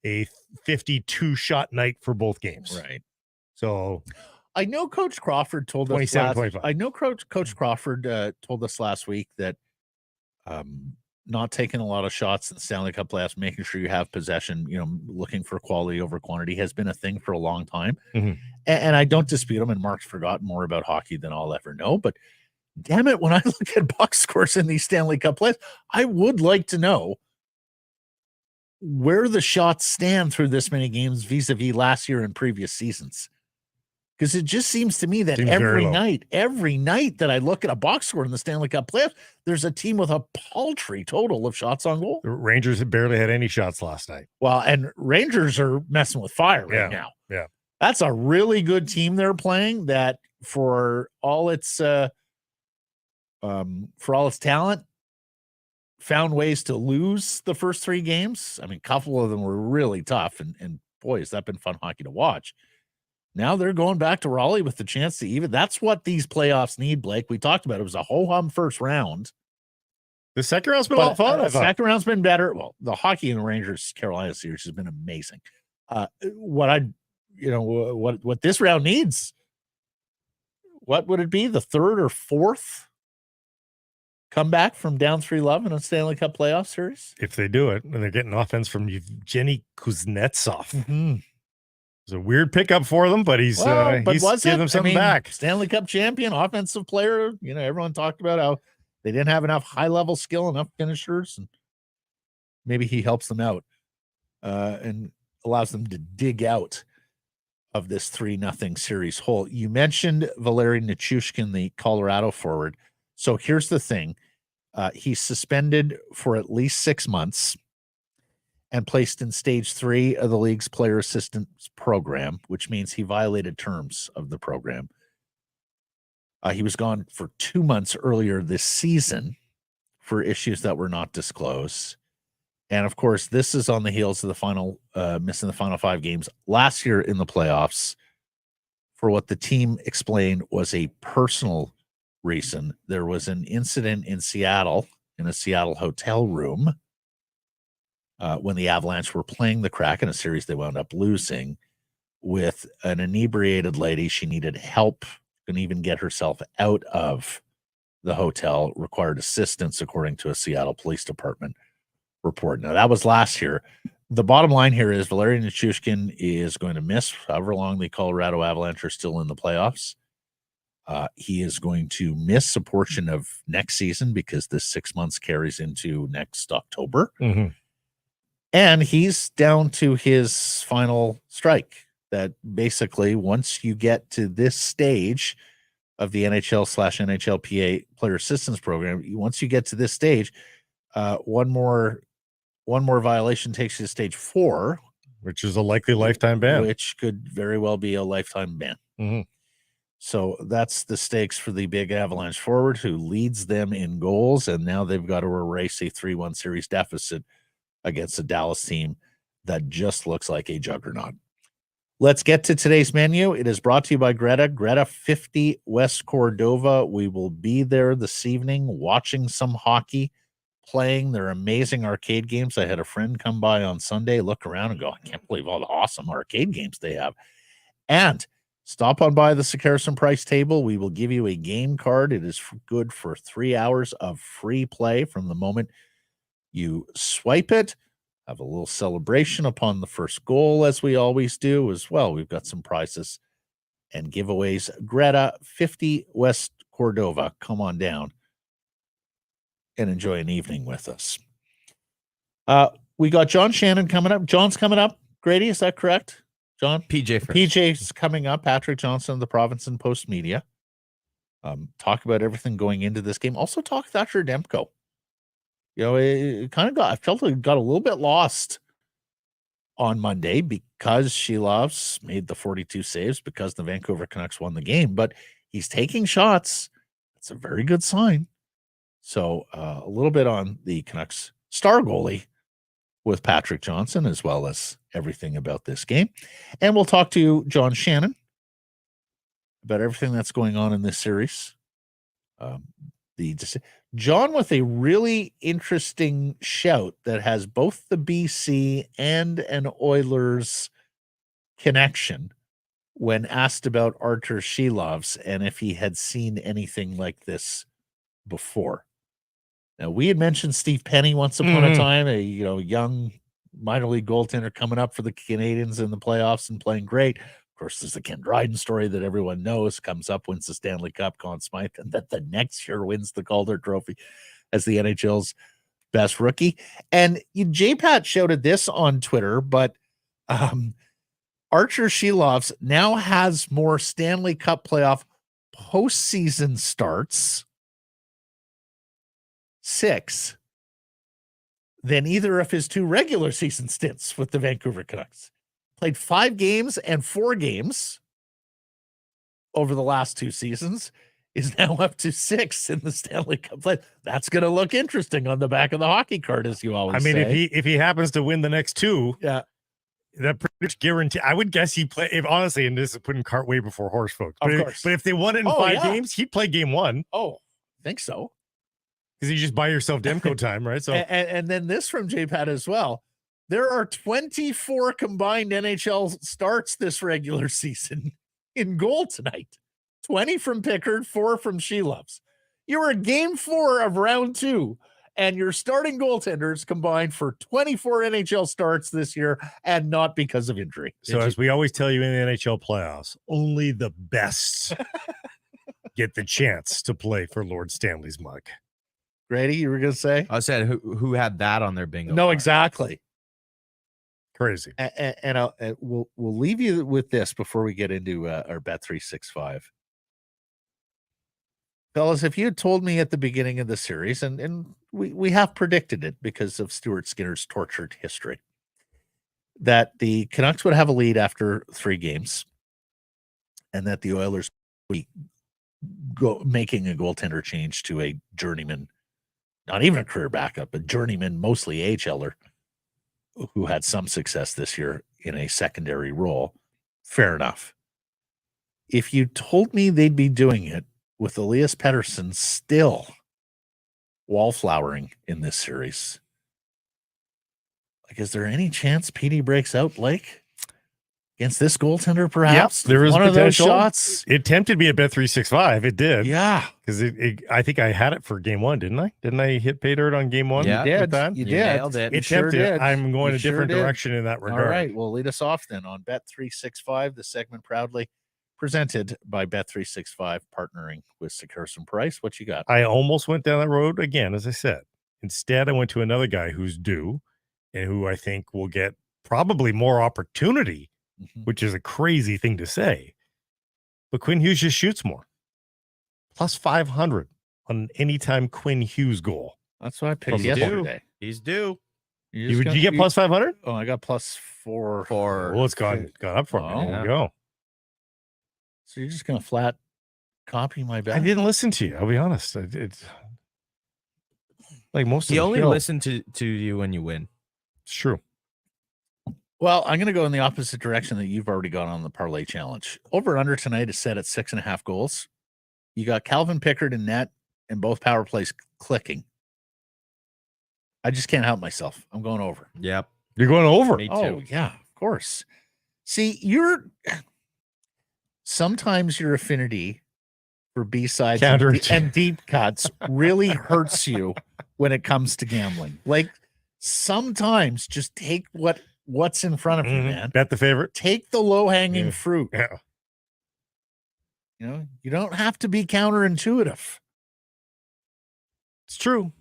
a 52 shot night for both games. Right. So I know Coach Crawford told us 27-25. I know Coach Crawford told us last week that not taking a lot of shots in the Stanley Cup playoffs, making sure you have possession, looking for quality over quantity has been a thing for a long time. Mhm. And I don't dispute him. And Mark's forgotten more about hockey than I'll ever know. But damn it, when I look at box scores in these Stanley Cup playoffs, I would like to know where the shots stand through this many games vis-a-vis last year and previous seasons. Because it just seems to me that every night that I look at a box score in the Stanley Cup playoffs, there's a team with a paltry total of shots on goal. The Rangers barely had any shots last night. Well, and Rangers are messing with fire right now. Yeah. That's a really good team they're playing that for all its talent, found ways to lose the first 3 games. I mean, a couple of them were really tough, and boy, has that been fun hockey to watch. Now they're going back to Raleigh with the chance to even. That's what these playoffs need, Blake. We talked about it. It was a ho-hum first round. The second round's been a lot fun. The second round's been better. Well, the hockey in the Rangers-Carolina series has been amazing. What this round needs, what would it be? The third or fourth comeback from down 3-0 in a Stanley Cup playoff series? If they do it, and they're getting offense from Evgeny Kuznetsov. Mm-hmm. It's a weird pickup for them, but he's giving them something back. Stanley Cup champion, offensive player. Everyone talked about how they didn't have enough high-level skill, enough finishers, and maybe he helps them out and allows them to dig out of this 3-0 series hole. You mentioned Valeri Nichushkin, the Colorado forward. So here's the thing. He's suspended for at least 6 months and placed in stage 3 of the league's player assistance program, which means he violated terms of the program. He was gone for 2 months earlier this season for issues that were not disclosed. And of course, this is on the heels of the final, missing the final 5 games last year in the playoffs for what the team explained was a personal reason. There was an incident in Seattle, in a Seattle hotel room, when the Avalanche were playing the Kraken, a series they wound up losing, with an inebriated lady. She needed help, couldn't even get herself out of the hotel, required assistance, according to a Seattle Police Department report. Now, that was last year. The bottom line here is Valeri Nichushkin is going to miss however long the Colorado Avalanche are still in the playoffs. He is going to miss a portion of next season because this 6 months carries into next October. Mm-hmm. And he's down to his final strike. That basically, once you get to this stage of the NHL/NHLPA Player Assistance Program, once you get to this stage, one more violation takes you to stage 4, which is a likely lifetime ban, which could very well be a lifetime ban. Mm-hmm. So that's the stakes for the big Avalanche forward, who leads them in goals, and now they've got to erase a 3-1 series deficit against a Dallas team that just looks like a juggernaut. Let's get to today's menu. It is brought to you by Greta 50 West Cordova. We will be there this evening watching some hockey, playing their amazing arcade games. I had a friend come by on Sunday, look around and go, I can't believe all the awesome arcade games they have. And stop on by the Sekeres Price table. We will give you a game card. It is good for 3 hours of free play from the moment you swipe it. Have a little celebration upon the first goal, as we always do as well. We've got some prizes and giveaways. Greta 50 West Cordova. Come on down and enjoy an evening with us. We got John Shannon coming up. John's coming up. Grady, is that correct? John? PJ first. PJ's coming up. Patrick Johnston of the Province and Post Media. Talk about everything going into this game. Also talk Thatcher Demko. It kind of I felt it got a little bit lost on Monday because she made the 42 saves because the Vancouver Canucks won the game, but he's taking shots. That's a very good sign. So a little bit on the Canucks star goalie with Patrick Johnston, as well as everything about this game. And we'll talk to John Shannon about everything that's going on in this series. John with a really interesting shout that has both the BC and an Oilers connection when asked about Artur Shilovs and if he had seen anything like this before. Now, we had mentioned Steve Penny once upon a time, a young minor league goaltender coming up for the Canadians in the playoffs and playing great. Of course, there's the Ken Dryden story that everyone knows, comes up, wins the Stanley Cup, Conn Smythe, and that the next year wins the Calder Trophy as the NHL's best rookie. And J-Pat shouted this on Twitter, but Artur Shilovs now has more Stanley Cup playoff postseason starts, 6, than either of his 2 regular season stints with the Vancouver Canucks. Played 5 games and 4 games over the last 2 seasons, is now up to 6 in the Stanley Cup play. That's going to look interesting on the back of the hockey card, as you always say. If he happens to win the next 2, yeah, that pretty much guarantee. I would guess he play. If honestly, and this is putting cart way before horse, folks. Of course. But if they won it in 5 games, he'd play game 1. Oh, I think so. Because you just buy yourself Demko time, right? So and then this from J-Pat as well. There are 24 combined NHL starts this regular season in goal tonight. 20 from Pickard, 4 from Shilovs. You were game 4 of round 2, and your starting goaltenders combined for 24 NHL starts this year, and not because of injury. So as we always tell you in the NHL playoffs, only the best get the chance to play for Lord Stanley's mug. Grady, you were going to say? I said who had that on their bingo No, card? exactly. Crazy. And we'll leave you with this before we get into our Bet365. Fellas, if you had told me at the beginning of the series, and we have predicted it because of Stuart Skinner's tortured history, that the Canucks would have a lead after 3 games and that the Oilers would go making a goaltender change to a journeyman, not even a career backup, but journeyman, mostly AHLer, who had some success this year in a secondary role. Fair enough. If you told me they'd be doing it with Elias Pettersson still wallflowering in this series, like, is there any chance Petey breaks out, Blake? Against this goaltender, perhaps? Yep, there is one potential. Of those shots. It tempted me at Bet365. It did. Yeah. Because I think I had it for game 1, didn't I? Didn't I hit pay dirt on game 1? Yeah, you did. with that? You You did. nailed it. You It sure tempted. did. I'm going You a sure different did. direction in that regard. All right. Well, lead us off then on Bet365, the segment proudly presented by Bet365, partnering with Sekeres and Price. What you got? I almost went down that road again, as I said. Instead, I went to another guy who's due and who I think will get probably more opportunity, which is a crazy thing to say. But Quinn Hughes just shoots more. Plus 500 on anytime Quinn Hughes goal. That's what I picked From yesterday. He's due. Did you get plus 500? Oh, I got plus 4. Well, it's gone up for me. Oh, There you go. So you're just going to flat copy my bet? I didn't listen to you. I'll be honest. It's like most of He the only show. listened to you when you win. It's true. Well, I'm going to go in the opposite direction that you've already gone on the parlay challenge. Over under tonight is set at 6.5 goals. You got Calvin Pickard in net and both power plays clicking. I just can't help myself. I'm going over. Yep. You're going over. Me too. Oh, yeah, of course. See, sometimes your affinity for B-sides and deep cuts really hurts you when it comes to gambling. Like, sometimes just take what's in front of you, man. Bet the favorite. Take the low-hanging fruit. Yeah. You know, you don't have to be counterintuitive. It's true.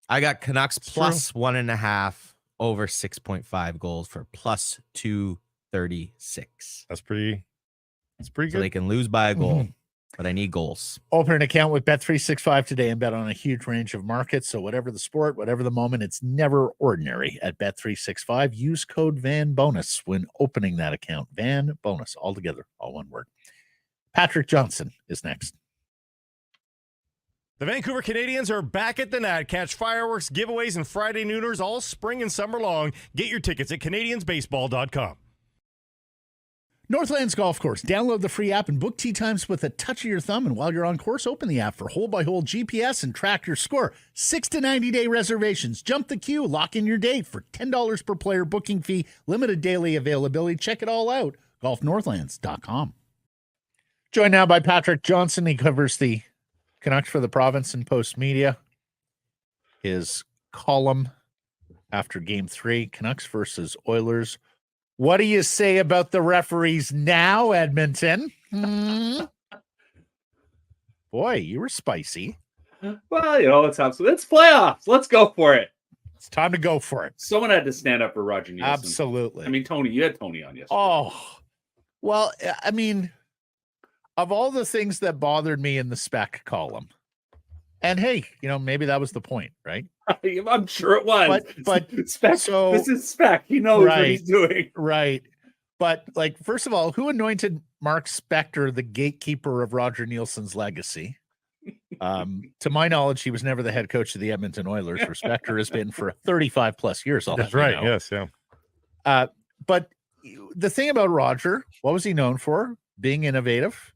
I got Canucks plus 1.5 over 6.5 goals for plus 236. That's pretty So good. they can lose by a goal, but I need goals. Open an account with Bet365 today and bet on a huge range of markets. So whatever the sport, whatever the moment, it's never ordinary at Bet365. Use code VANBONUS when opening that account. VAN bonus, all together, all one word. Patrick Johnston is next. The Vancouver Canadians are back at the net. Catch fireworks, giveaways, and Friday nooners all spring and summer long. Get your tickets at CanadiansBaseball.com. Northlands Golf Course. Download the free app and book tee times with a touch of your thumb. And while you're on course, open the app for hole-by-hole GPS and track your score. 6 to 90-day reservations. Jump the queue. Lock in your date for $10 per player booking fee. Limited daily availability. Check it all out. golfnorthlands.com. Joined now by Patrick Johnston. He covers the Canucks for the Province and Post Media. His column after Game 3, Canucks versus Oilers. What do you say about the referees now, Edmonton? Boy, you were spicy. Well, it's playoffs. Let's go for it. It's time to go for it. Someone had to stand up for Roger Nielsen. Absolutely. I mean, Tony, you had Tony on yesterday. Oh, well, I mean, of all the things that bothered me in the spec column, and hey, maybe that was the point, right? I'm sure it was. But spec. So, this is spec. He knows what he's doing. Right. But first of all, who anointed Mark Spector the gatekeeper of Roger Nielsen's legacy? To my knowledge, he was never the head coach of the Edmonton Oilers. Where Spector has been for 35 plus years. That's right. Yes. Yeah. But the thing about Roger, what was he known for? Being innovative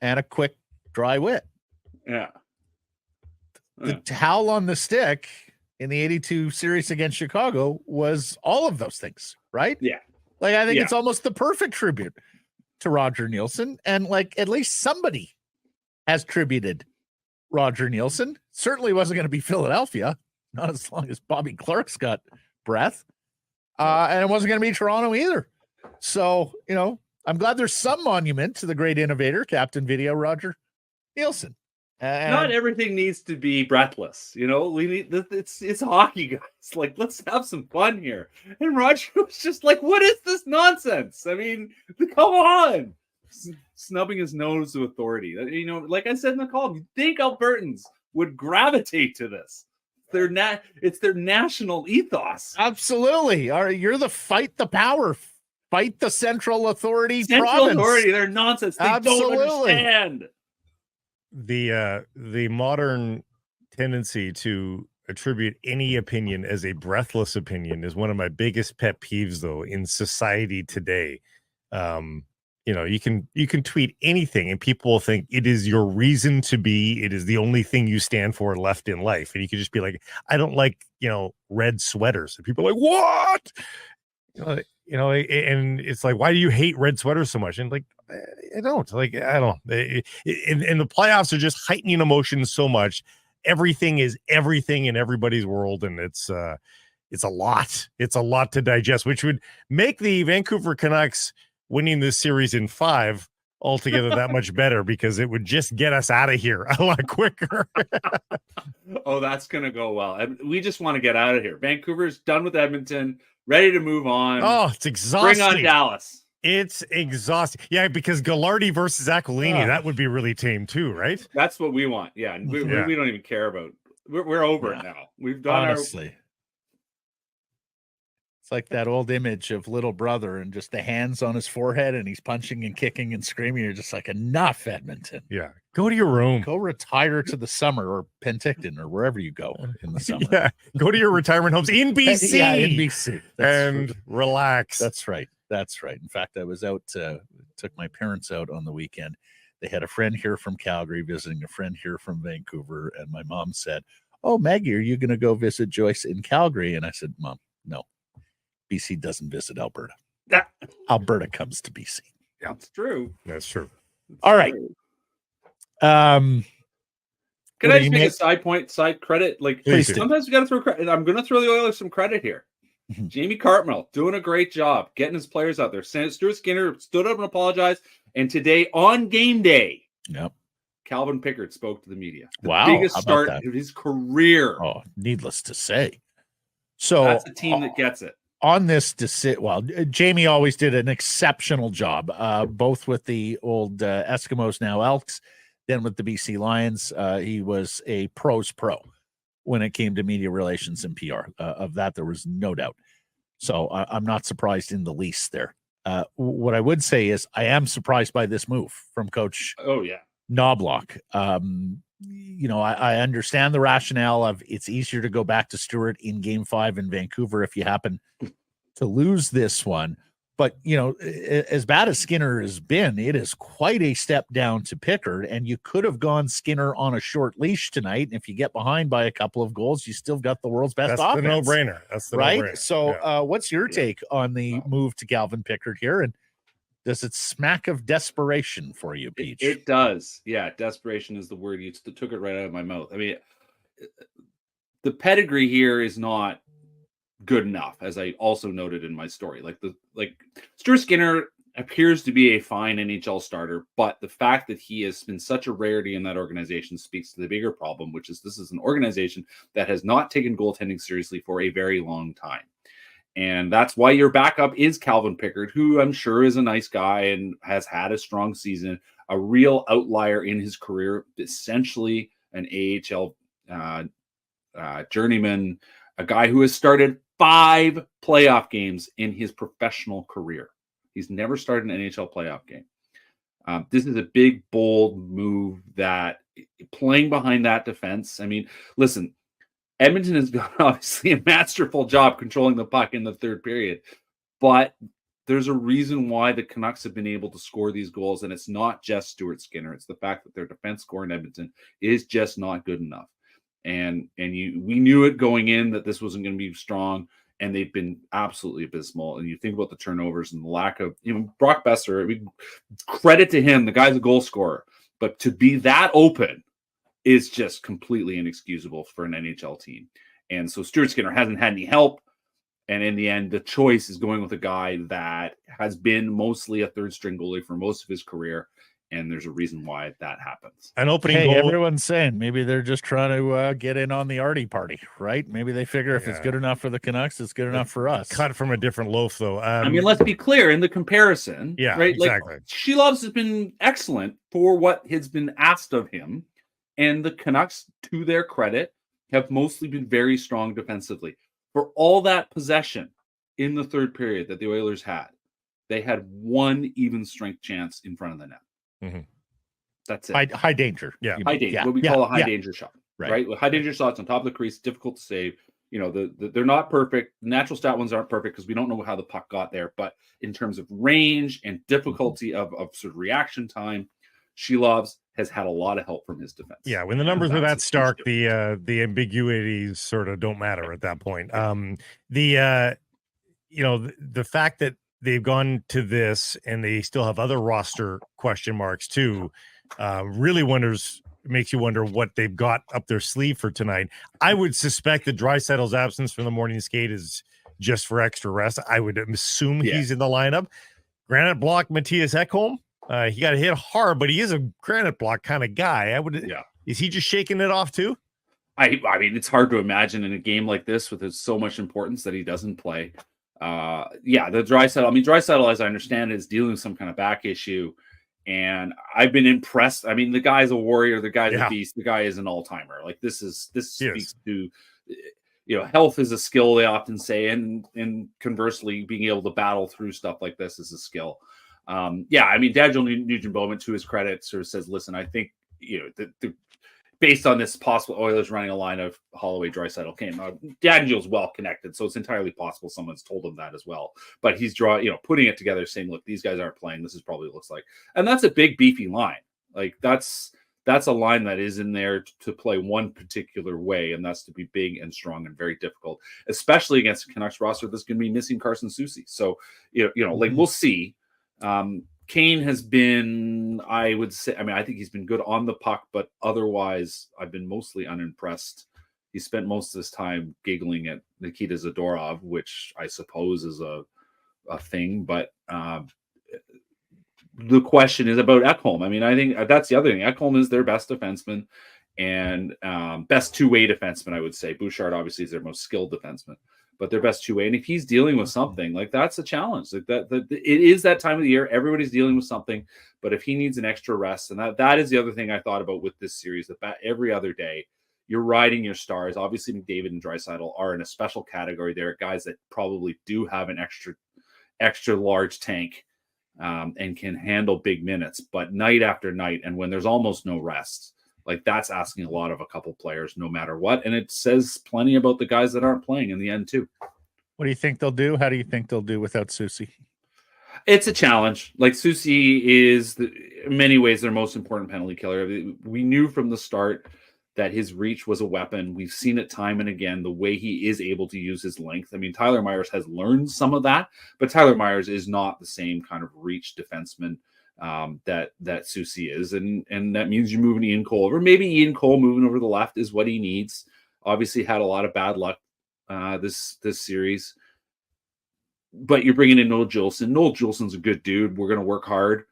and a quick, dry wit. Yeah. The towel on the stick in the 82 series against Chicago was all of those things, right? Yeah. I think it's almost the perfect tribute to Roger Nielsen. And at least somebody has tributed Roger Nielsen. Certainly wasn't going to be Philadelphia, not as long as Bobby Clark's got breath. And it wasn't going to be Toronto either. So, I'm glad there's some monument to the great innovator, Captain Roger Nielsen. Not everything needs to be breathless. We need it's hockey, guys. Let's have some fun here. And Roger was just what is this nonsense? I mean, come on. Snubbing his nose to authority. Like I said in the call, you think Albertans would gravitate to this? It's their national ethos. Absolutely. You're the fight the power, fight the central authority. Central authority, they're nonsense. They don't understand. The modern tendency to attribute any opinion as a breathless opinion is one of my biggest pet peeves, though, in society today. You can tweet anything and people will think it is your reason to be. It is the only thing you stand for left in life. And you can just be like, I don't like, red sweaters. And people are like, what? And it's like, why do you hate red sweaters so much? And I don't. And the playoffs are just heightening emotions so much. Everything is everything in everybody's world, and it's a lot. It's a lot to digest, which would make the Vancouver Canucks winning this series in 5 altogether that much better, because it would just get us out of here a lot quicker. Oh, that's gonna go well. We just want to get out of here. Vancouver's done with Edmonton, ready to move on. Oh, it's exhausting. Bring on Dallas. It's exhausting. Yeah, because Ghilardi versus Aquilini, that would be really tame too, right? That's what we want. Yeah, we don't even care about. We're over it now. We've done honestly. It's like that old image of little brother and just the hands on his forehead, and he's punching and kicking and screaming. You're just like, enough, Edmonton. Yeah, go to your room. Go retire to the summer, or Penticton, or wherever you go in the summer. Yeah, go to your retirement homes in BC. Yeah, in BC. And relax. That's right. That's right. In fact, I was out, took my parents out on the weekend. They had a friend here from Calgary visiting a friend here from Vancouver. And my mom said, oh, Maggie, are you going to go visit Joyce in Calgary? And I said, Mom, no. BC doesn't visit Alberta. Alberta comes to BC. Yeah, it's true. That's true. All right. Can I just make a side credit? Sometimes we got to throw credit. I'm going to throw the Oilers some credit here. Jamie Cartmell doing a great job getting his players out there. Stuart Skinner stood up and apologized. And today on game day, Calvin Pickard spoke to the media. The biggest start of his career. Oh, needless to say. So that's a team that gets it. On this Jamie always did an exceptional job, both with the old Eskimos, now Elks, then with the BC Lions. He was a pro's pro when it came to media relations and PR. Of that, there was no doubt. So I'm not surprised in the least there. What I would say is I am surprised by this move from Coach Knobloch. I understand the rationale of it's easier to go back to Stewart in Game 5 in Vancouver if you happen to lose this one. But, you know, as bad as Skinner has been, it is quite a step down to Pickard. And you could have gone Skinner on a short leash tonight. And if you get behind by a couple of goals, you still got the world's best That's offense. the no-brainer. That's the right. no-brainer. So what's your take on the move to Calvin Pickard here? And does it smack of desperation for you, Peach? It does. Yeah, desperation is the word. You took it right out of my mouth. I mean, the pedigree here is not good enough, as I also noted in my story. Like Stuart Skinner appears to be a fine NHL starter, but the fact that he has been such a rarity in that organization speaks to the bigger problem, which is this is an organization that has not taken goaltending seriously for a very long time. And that's why your backup is Calvin Pickard, who I'm sure is a nice guy and has had a strong season, a real outlier in his career, essentially an AHL journeyman, a guy who has started 5 playoff games in his professional career. He's never started an NHL playoff game. This is a big, bold move that playing behind that defense. I mean, listen, Edmonton has done obviously a masterful job controlling the puck in the third period, but there's a reason why the Canucks have been able to score these goals, and it's not just Stuart Skinner. It's the fact that their defense score in Edmonton is just not good enough. And we knew it going in that this wasn't going to be strong, and they've been absolutely abysmal. And you think about the turnovers and the lack of, you know, Brock Besser, credit to him, the guy's a goal scorer, but to be that open is just completely inexcusable for an NHL team. And so Stuart Skinner hasn't had any help. And in the end, the choice is going with a guy that has been mostly a third string goalie for most of his career. And there's a reason why that happens. An opening Hey, goal. everyone's saying maybe they're just trying to get in on the Artie party, right? Maybe they figure if it's good enough for the Canucks, it's good enough for us. Cut from a different loaf, though. I mean, let's be clear in the comparison. Yeah, right? exactly. Like, Shelovs has been excellent for what has been asked of him. And the Canucks, to their credit, have mostly been very strong defensively. For all that possession in the third period that the Oilers had, they had one even strength chance in front of the net. Mm-hmm. That's it. High danger. Yeah. High danger. Yeah. What we call a high danger shot. Right. With high danger shots on top of the crease, difficult to save. You know, they're not perfect. The natural stat ones aren't perfect because we don't know how the puck got there. But in terms of range and difficulty of sort of reaction time, Shelovs has had a lot of help from his defense. Yeah, when the numbers are that stark, the ambiguities sort of don't matter at that point. The fact that they've gone to this and they still have other roster question marks too, really makes you wonder what they've got up their sleeve for tonight. I would suspect that Draisaitl's absence from the morning skate is just for extra rest. I would assume he's in the lineup. Granite block Matthias Ekholm. He got hit hard, but he is a granite block kind of guy. Is he just shaking it off too? I mean, it's hard to imagine in a game like this with so much importance that he doesn't play. The Draisaitl. I mean, Draisaitl, as I understand it, is dealing with some kind of back issue, and I've been impressed. I mean, the guy's a warrior. The guy's a beast. The guy is an all-timer. Like this speaks to, you know, health is a skill, they often say, and conversely, being able to battle through stuff like this is a skill. I mean, Daniel Nugent-Bowman, to his credit, sort of says, listen, I think, you know, based on this possible Oilers running a line of Holloway, Draisaitl, Kane, Daniel's well connected, so it's entirely possible someone's told him that as well. But he's putting it together, saying, look, these guys aren't playing. This is probably what it looks like. And that's a big, beefy line. Like that's a line that is in there to play one particular way, and that's to be big and strong and very difficult, especially against the Canucks roster that's going to be missing Carson Soucy. So, like we'll see. Kane has been, I would say, I mean, I think he's been good on the puck, but otherwise I've been mostly unimpressed. He spent most of his time giggling at Nikita Zadorov, which I suppose is a thing, but the question is about Ekholm. I mean, I think that's the other thing. Ekholm is their best defenseman and best two-way defenseman, I would say. Bouchard obviously is their most skilled defenseman, but their best two-way. And if he's dealing with something, like that's a challenge. Like that it is that time of the year. Everybody's dealing with something, but if he needs an extra rest, and that is the other thing I thought about with this series, that every other day you're riding your stars. Obviously, McDavid and Draisaitl are in a special category. They're guys that probably do have an extra large tank and can handle big minutes. But night after night, and when there's almost no rest, like that's asking a lot of a couple players, no matter what. And it says plenty about the guys that aren't playing in the end too. What do you think they'll do? How do you think they'll do without Soucy? It's a challenge. Like Soucy is, in many ways, their most important penalty killer. We knew from the start that his reach was a weapon. We've seen it time and again, the way he is able to use his length. I mean, Tyler Myers has learned some of that, but Tyler Myers is not the same kind of reach defenseman that Soucy is. And that means you're moving Ian Cole over. Maybe Ian Cole moving over the left is what he needs. Obviously had a lot of bad luck this series. But you're bringing in Noel Jolson. Noel Jolson's a good dude. We're going to work hard,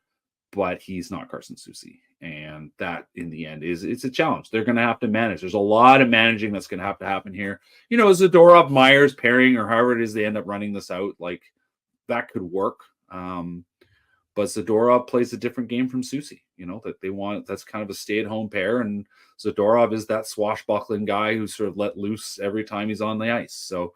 but he's not Carson Soucy. And that, in the end, it's a challenge. They're going to have to manage. There's a lot of managing that's going to have to happen here. You know, Zadorov, Myers pairing, or however it is they end up running this out, like that could work. But Zadorov plays a different game from Soucy. You know, that they want. That's kind of a stay-at-home pair, and Zadorov is that swashbuckling guy who's sort of let loose every time he's on the ice. So.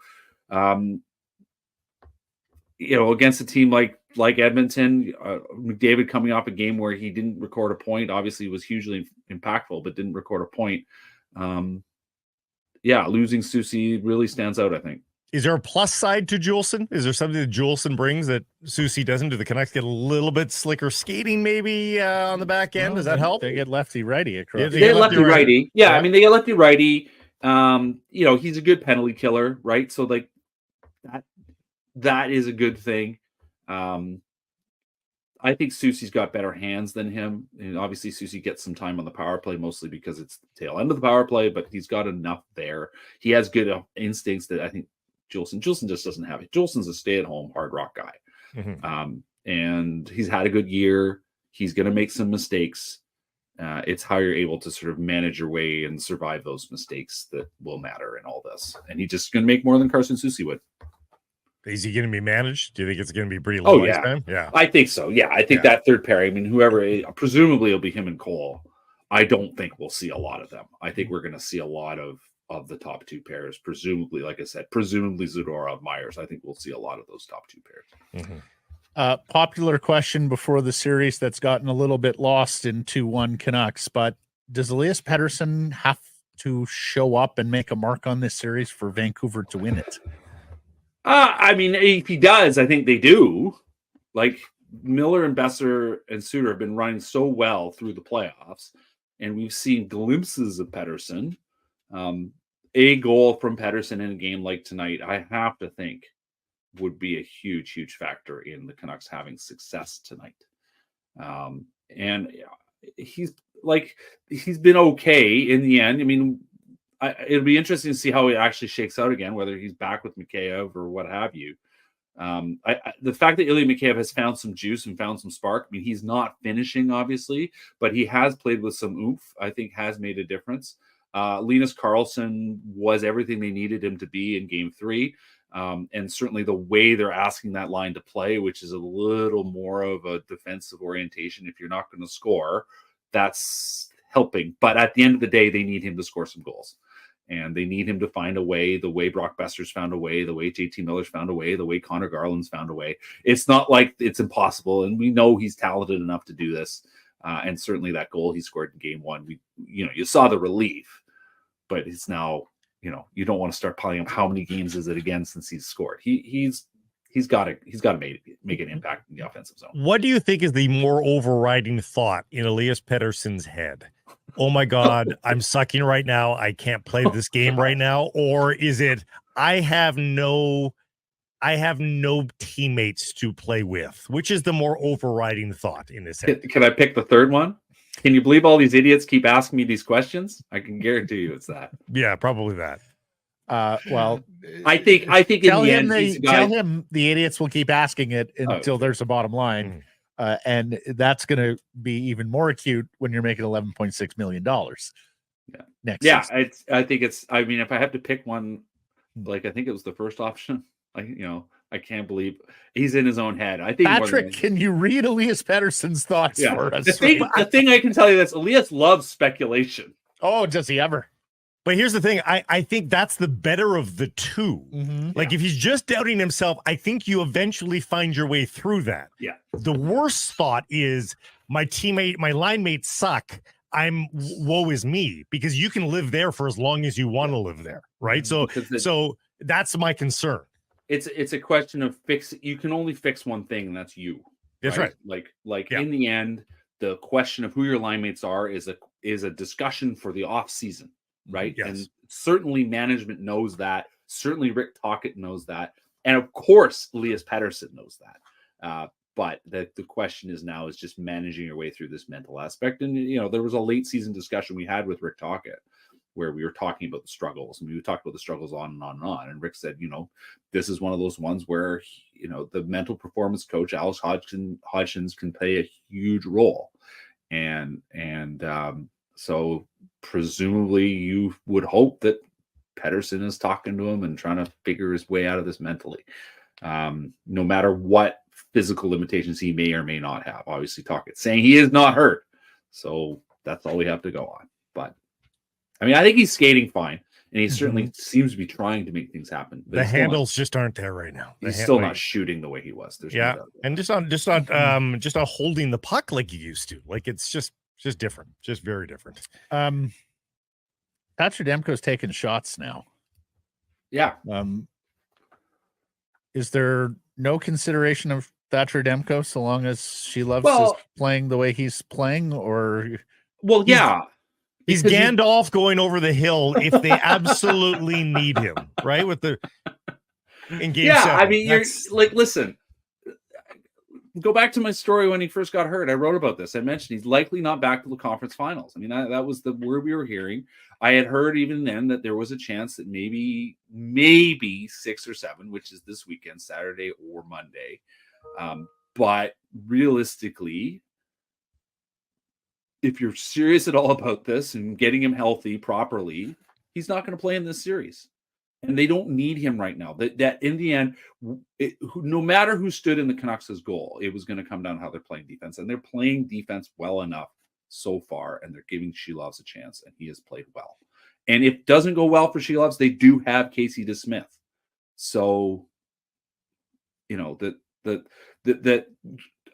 You know, against a team like Edmonton, McDavid coming off a game where he didn't record a point, obviously was hugely impactful, but didn't record a point. Losing Soucy really stands out, I think. Is there a plus side to Jolson? Is there something that Jolson brings that Soucy doesn't? Do the Canucks get a little bit slicker skating maybe on the back end? Does that help? They get lefty-righty across. Yeah, they get lefty-righty. Yeah, I mean, they get lefty-righty. You know, he's a good penalty killer, right? So, like, that is a good thing. I think Soucy's got better hands than him. And obviously, Soucy gets some time on the power play, mostly because it's the tail end of the power play, but he's got enough there. He has good instincts that I think Jolson just doesn't have it. Jolson's a stay-at-home hard rock guy. Mm-hmm. And he's had a good year. He's going to make some mistakes. It's how you're able to sort of manage your way and survive those mistakes that will matter in all this. And he's just going to make more than Carson Soucy would. Is he going to be managed? Do you think it's going to be pretty low? Oh, yeah. Yeah, I think so. Yeah, I think that third pair, I mean, presumably it'll be him and Cole. I don't think we'll see a lot of them. I think we're going to see a lot of the top two pairs, presumably, like I said, Zadorov, Myers. I think we'll see a lot of those top two pairs. Mm-hmm. Popular question before the series that's gotten a little bit lost in 2-1 Canucks, but does Elias Pettersson have to show up and make a mark on this series for Vancouver to win it? I mean, if he does, I think they do. Like Miller and Besser and Suter have been running so well through the playoffs, and we've seen glimpses of Pettersson. A goal from Pettersson in a game like tonight, I have to think, would be a huge, huge factor in the Canucks having success tonight. And he's been okay in the end. I mean, it'll be interesting to see how it actually shakes out again, whether he's back with Mikheyev or what have you. The fact that Ilya Mikheyev has found some juice and found some spark, I mean, he's not finishing, obviously, but he has played with some oomph, I think has made a difference. Linus Karlsson was everything they needed him to be in game 3. And certainly the way they're asking that line to play, which is a little more of a defensive orientation. If you're not going to score, that's helping. But at the end of the day, they need him to score some goals. And they need him to find a way, the way Brock Besser's found a way, the way JT Miller's found a way, the way Connor Garland's found a way. It's not like it's impossible. And we know he's talented enough to do this. And certainly that goal he scored in game 1, you saw the relief, but it's now, you don't want to start piling up how many games is it again since he's scored. He's got to make an impact in the offensive zone. What do you think is the more overriding thought in Elias Pettersson's head? Oh my God, I'm sucking right now. I can't play this game right now. Or is it, I have no teammates to play with, which is the more overriding thought in this head? Can I pick the third one? Can you believe all these idiots keep asking me these questions? I can guarantee you it's that. Yeah, probably that. Well, I think tell him the idiots will keep asking it until there's a bottom line. And that's going to be even more acute when you're making $11.6 million next season. I think I mean, if I have to pick one, like I think it was the first option. I can't believe he's in his own head. I think Patrick, can you read Elias Pettersson's thoughts for us? The thing I can tell you is Elias loves speculation. Oh, does he ever? But here's the thing. I think that's the better of the two. Mm-hmm. Like if he's just doubting himself, I think you eventually find your way through that. Yeah. The worst thought is my line mates suck. Woe is me, because you can live there for as long as you want to live there. Right. So that's my concern. it's a question of you can only fix one thing, and that's you. That's right. Like Yeah. in the end, the question of who your line mates are is a discussion for the off season, right? Yes. And certainly management knows that. Certainly Rick Tocchet knows that, and of course Elias Pettersson knows that. But the question is now is just managing your way through this mental aspect. And there was a late season discussion we had with Rick Tocchet where we were talking about the struggles, and we talked about the struggles on and on and on. And Rick said, this is one of those ones where, the mental performance coach, Alex Hodgkins, can play a huge role. And so presumably you would hope that Pettersson is talking to him and trying to figure his way out of this mentally. No matter what physical limitations he may or may not have. Obviously, Tocchet saying he is not hurt. So that's all we have to go on. But I mean, I think he's skating fine, and he certainly seems to be trying to make things happen. But the handles just aren't there right now. He's still not shooting the way he was. There's yeah, no and just not holding the puck like he used to. Like it's just different, just very different. Patrick Demko's taking shots now. Yeah. Is there no consideration of Thatcher Demko so long as she loves playing the way he's playing, or? Well, yeah. He's Gandalf going over the hill if they absolutely need him, right? In game 7. I mean, you're like, listen, go back to my story when he first got hurt. I wrote about this. I mentioned he's likely not back to the conference finals. I mean, that was the word we were hearing. I had heard even then that there was a chance that maybe 6 or 7, which is this weekend, Saturday or Monday. But realistically, if you're serious at all about this and getting him healthy properly, he's not going to play in this series. And they don't need him right now. That in the end, no matter who stood in the Canucks' goal, it was going to come down to how they're playing defense. And they're playing defense well enough so far, and they're giving Shelovs a chance, and he has played well. And if it doesn't go well for Shelovs, they do have Casey DeSmith. So, that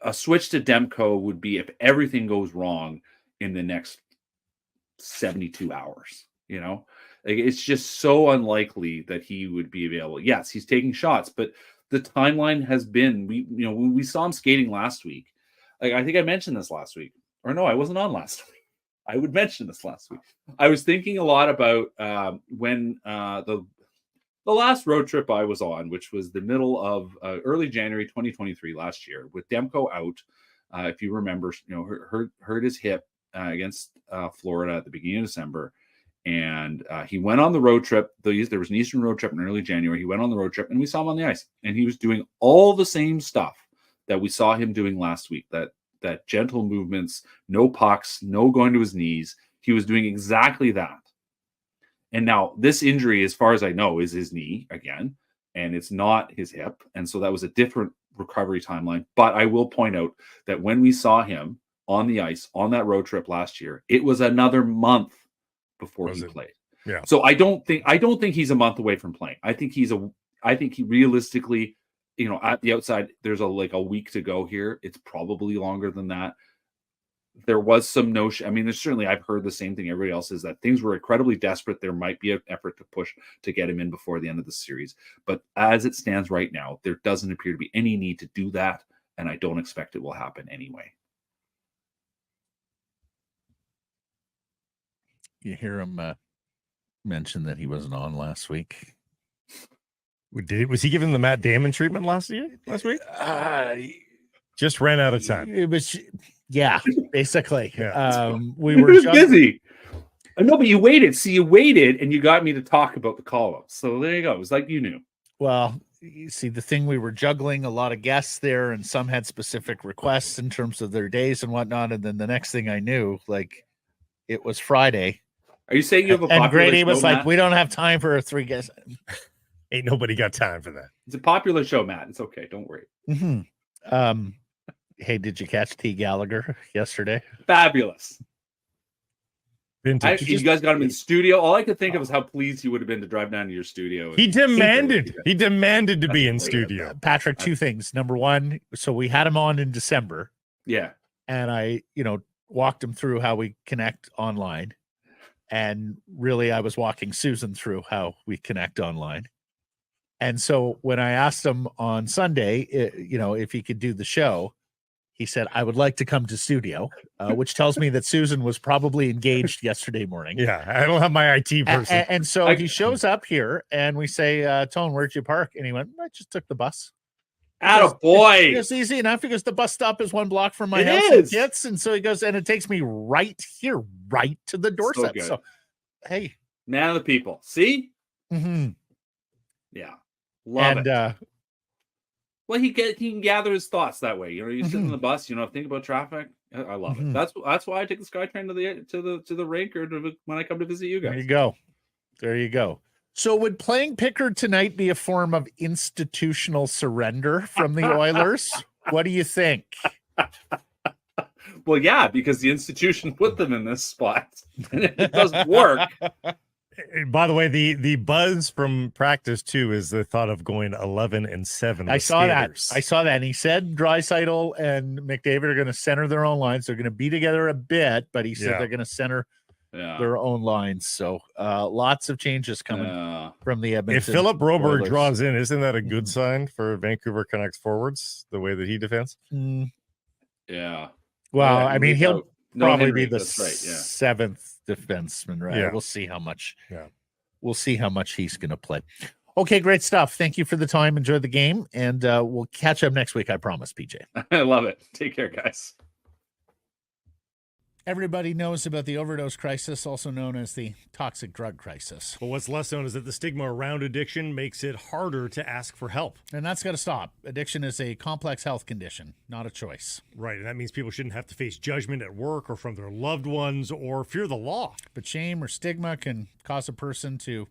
a switch to Demko would be if everything goes wrong in the next 72 hours, it's just so unlikely that he would be available. Yes, he's taking shots, but the timeline has been, when we saw him skating last week, like I think I mentioned this last week, or no, I wasn't on last week. I would mention this last week. I was thinking a lot about when the last road trip I was on, which was the middle of early January 2023 last year, with Demko out. If you remember, hurt his hip against Florida at the beginning of December. And he went on the road trip. There was an Eastern road trip in early January. He went on the road trip, and we saw him on the ice. And he was doing all the same stuff that we saw him doing last week, that gentle movements, no pucks, no going to his knees. He was doing exactly that. And now this injury, as far as I know, is his knee again, and it's not his hip. And so that was a different recovery timeline. But I will point out that when we saw him on the ice on that road trip last year, it was another month before he played. Yeah. So I don't think he's a month away from playing. I think he realistically, at the outside, there's a week to go here. It's probably longer than that. There was some notion. I mean, there's certainly, I've heard the same thing everybody else is, that things were incredibly desperate. There might be an effort to push to get him in before the end of the series. But as it stands right now, there doesn't appear to be any need to do that. And I don't expect it will happen anyway. You hear him mention that he wasn't on last week. Was he given the Matt Damon treatment last week? Just ran out of time. It was, yeah, basically. Yeah. We were busy. No, but you waited. See, you waited, and you got me to talk about the call-ups. So there you go. It was like you knew. Well, you see, the thing, we were juggling a lot of guests there, and some had specific requests in terms of their days and whatnot. And then the next thing I knew, it was Friday. Are you saying you have a popular And Grady was show, like, Matt? we don't have time for 3 guests. Ain't nobody got time for that. It's a popular show, Matt. It's okay. Don't worry. Mm-hmm. Hey, did you catch T. Gallagher yesterday? Fabulous. Vintage. You guys got him in studio. All I could think of is how pleased he would have been to drive down to your studio. He demanded to be in studio. Patrick, 2 things. Number 1, so we had him on in December. Yeah. And I, walked him through how we connect online. And really, I was walking Susan through how we connect online. And so when I asked him on Sunday, if he could do the show, he said, I would like to come to studio, which tells me that Susan was probably engaged yesterday morning. Yeah, I don't have my IT person. And so he shows up here and we say, Tone, where'd you park? And he went, I just took the bus. Attaboy. It's easy enough because the bus stop is 1 block from my It house. is. Yes. And so he goes, and it takes me right here, right to the doorstep. good. So, hey. Man of the people. See? Mhm. Yeah. Love And it. Well, he can gather his thoughts that way. You sit in the bus, think about traffic. I love it. That's why I take the SkyTrain to the rink or when I come to visit you guys. There you go. So would playing Pickard tonight be a form of institutional surrender from the Oilers? What do you think? Well, yeah, because the institution put them in this spot. And it doesn't work. By the way, the buzz from practice too is the thought of going 11-7. I saw that. And he said Draisaitl and McDavid are going to center their own lines. They're going to be together a bit, but he said they're going to center their own lines. So lots of changes coming from the Edmonton. If Philip Broberg Oilers draws in, isn't that a good sign for Vancouver Canucks forwards, the way that he defends? Yeah. Well, I mean, he'll probably Henry, be the that's right, yeah. 7th defenseman, right? Yeah. We'll see how much. Yeah. We'll see how much he's going to play. Okay, great stuff. Thank you for the time. Enjoy the game, and we'll catch up next week. I promise, PJ. I love it. Take care, guys. Everybody knows about the overdose crisis, also known as the toxic drug crisis. But what's less known is that the stigma around addiction makes it harder to ask for help. And that's got to stop. Addiction is a complex health condition, not a choice. Right, and that means people shouldn't have to face judgment at work or from their loved ones or fear the law. But shame or stigma can cause a person to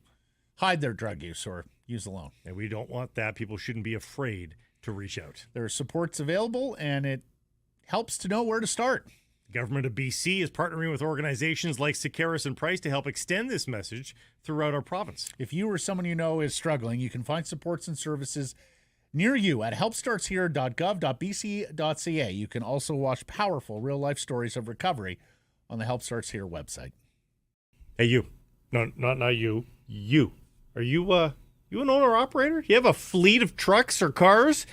hide their drug use or use alone. And we don't want that. People shouldn't be afraid to reach out. There are supports available, and it helps to know where to start. The government of BC is partnering with organizations like Sekeres and Price to help extend this message throughout our province. If you or someone you know is struggling, you can find supports and services near you at helpstartshere.gov.bc.ca. You can also watch powerful real-life stories of recovery on the Help Starts Here website. Hey, you. No, not you. You. Are you an owner-operator? Do you have a fleet of trucks or cars?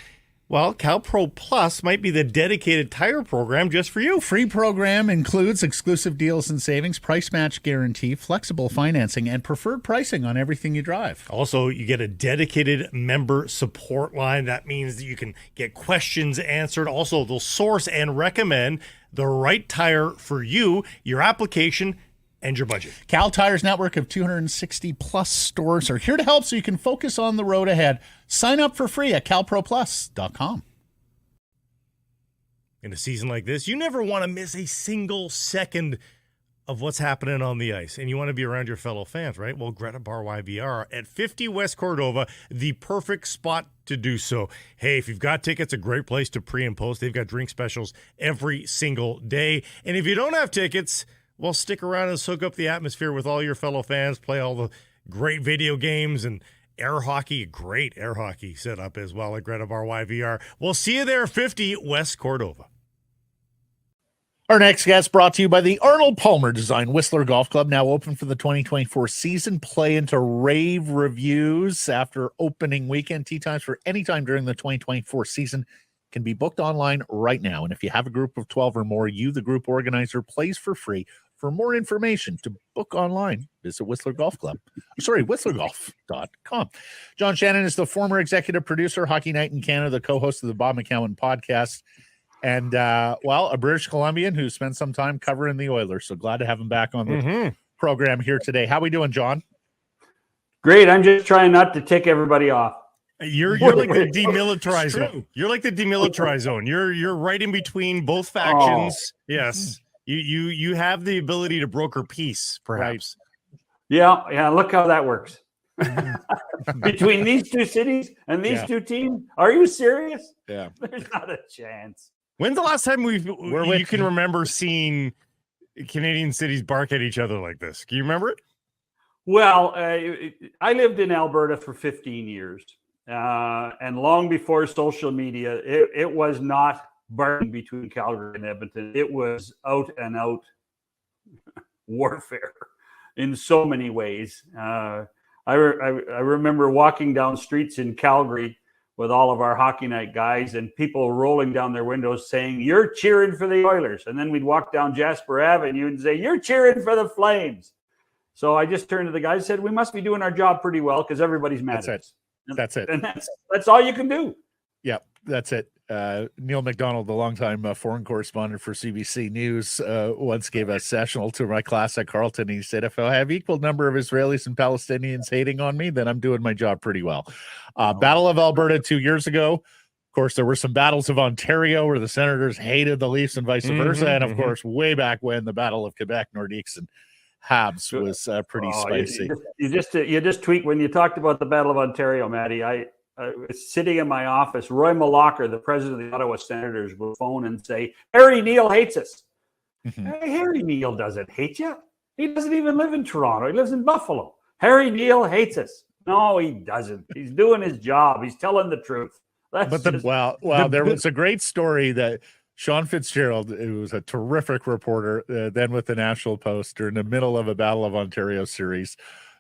Well, CalPro Plus might be the dedicated tire program just for you. Free program includes exclusive deals and savings, price match guarantee, flexible financing, and preferred pricing on everything you drive. Also, you get a dedicated member support line. That means that you can get questions answered. Also, they'll source and recommend the right tire for you, your application, and your budget. Cal Tire's network of 260 plus stores are here to help so you can focus on the road ahead. Sign up for free at calproplus.com. In a season like this, you never want to miss a single second of what's happening on the ice, and you want to be around your fellow fans, right? Well, Greta Bar YVR at 50 West Cordova, the perfect spot to do so. Hey, if you've got tickets, a great place to pre and post. They've got drink specials every single day. And if you don't have tickets, well, stick around and soak up the atmosphere with all your fellow fans, play all the great video games and air hockey, great air hockey setup as well at Greta Bar YVR. We'll see you there, 50 West Cordova. Our next guest brought to you by the Arnold Palmer Design Whistler Golf Club, now open for the 2024 season. Play into rave reviews after opening weekend. Tee times for any time during the 2024 season can be booked online right now. And if you have a group of 12 or more, you, the group organizer, plays for free. For more information to book online, visit Whistler Golf Club. whistlergolf.com. John Shannon is the former executive producer, Hockey Night in Canada, the co-host of the Bob McCowan podcast, and, a British Columbian who spent some time covering the Oilers. So glad to have him back on the program here today. How we doing, John? Great. I'm just trying not to tick everybody off. You're like the demilitarized zone. You're like the demilitarized zone. You're right in between both factions. Yes. You have the ability to broker peace, perhaps. Right. Yeah. Look how that works. Between these two cities and these two teams, are you serious? Yeah, there's not a chance. When's the last time you can remember seeing Canadian cities bark at each other like this? Can you remember it? Well, I lived in Alberta for 15 years, and long before social media, it was not barking between Calgary and Edmonton. It was out and out warfare in so many ways. I remember walking down streets in Calgary with all of our hockey night guys and people rolling down their windows saying, "You're cheering for the Oilers." And then we'd walk down Jasper Avenue and say, "You're cheering for the Flames." So I just turned to the guys and said, "We must be doing our job pretty well because everybody's mad at us." That's it. And that's all you can do. Yeah, that's it. Neil McDonald, the longtime foreign correspondent for CBC News, once gave a sessional to my class at Carleton. He said, "If I have equal number of Israelis and Palestinians hating on me, then I'm doing my job pretty well." Battle of Alberta 2 years ago. Of course, there were some battles of Ontario where the Senators hated the Leafs and vice versa. And of course, way back when the Battle of Quebec, Nordiques and Habs was pretty spicy. You just tweet when you talked about the Battle of Ontario, Matty. I was sitting in my office. Roy Malacher, the president of the Ottawa Senators, will phone and say, "Harry Neale hates us." Hey, Harry Neale doesn't hate you. He doesn't even live in Toronto. He lives in Buffalo. Harry Neale hates us. No, he doesn't. He's doing his job. He's telling the truth. There was a great story that Sean Fitzgerald, who was a terrific reporter, then with the National Post during the middle of a Battle of Ontario series,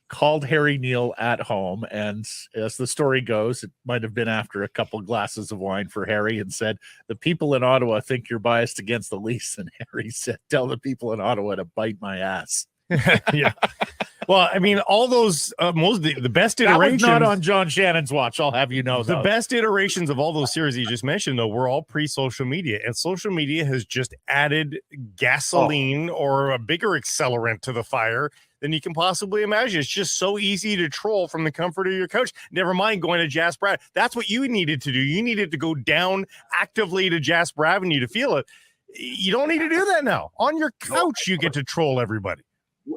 called Harry Neale at home. And as the story goes, it might have been after a couple glasses of wine for Harry, and said, "The people in Ottawa think you're biased against the Leafs." And Harry said, "Tell the people in Ottawa to bite my ass." Yeah. Well, I mean, all those the best iterations. That was not on John Shannon's watch, I'll have you know. The best iterations of all those series you just mentioned, though, were all pre-social media, and social media has just added gasoline or a bigger accelerant to the fire than you can possibly imagine. It's just so easy to troll from the comfort of your couch. Never mind going to Jasper. That's what you needed to do. You needed to go down actively to Jasper Avenue to feel it. You don't need to do that now. On your couch, you get to troll everybody.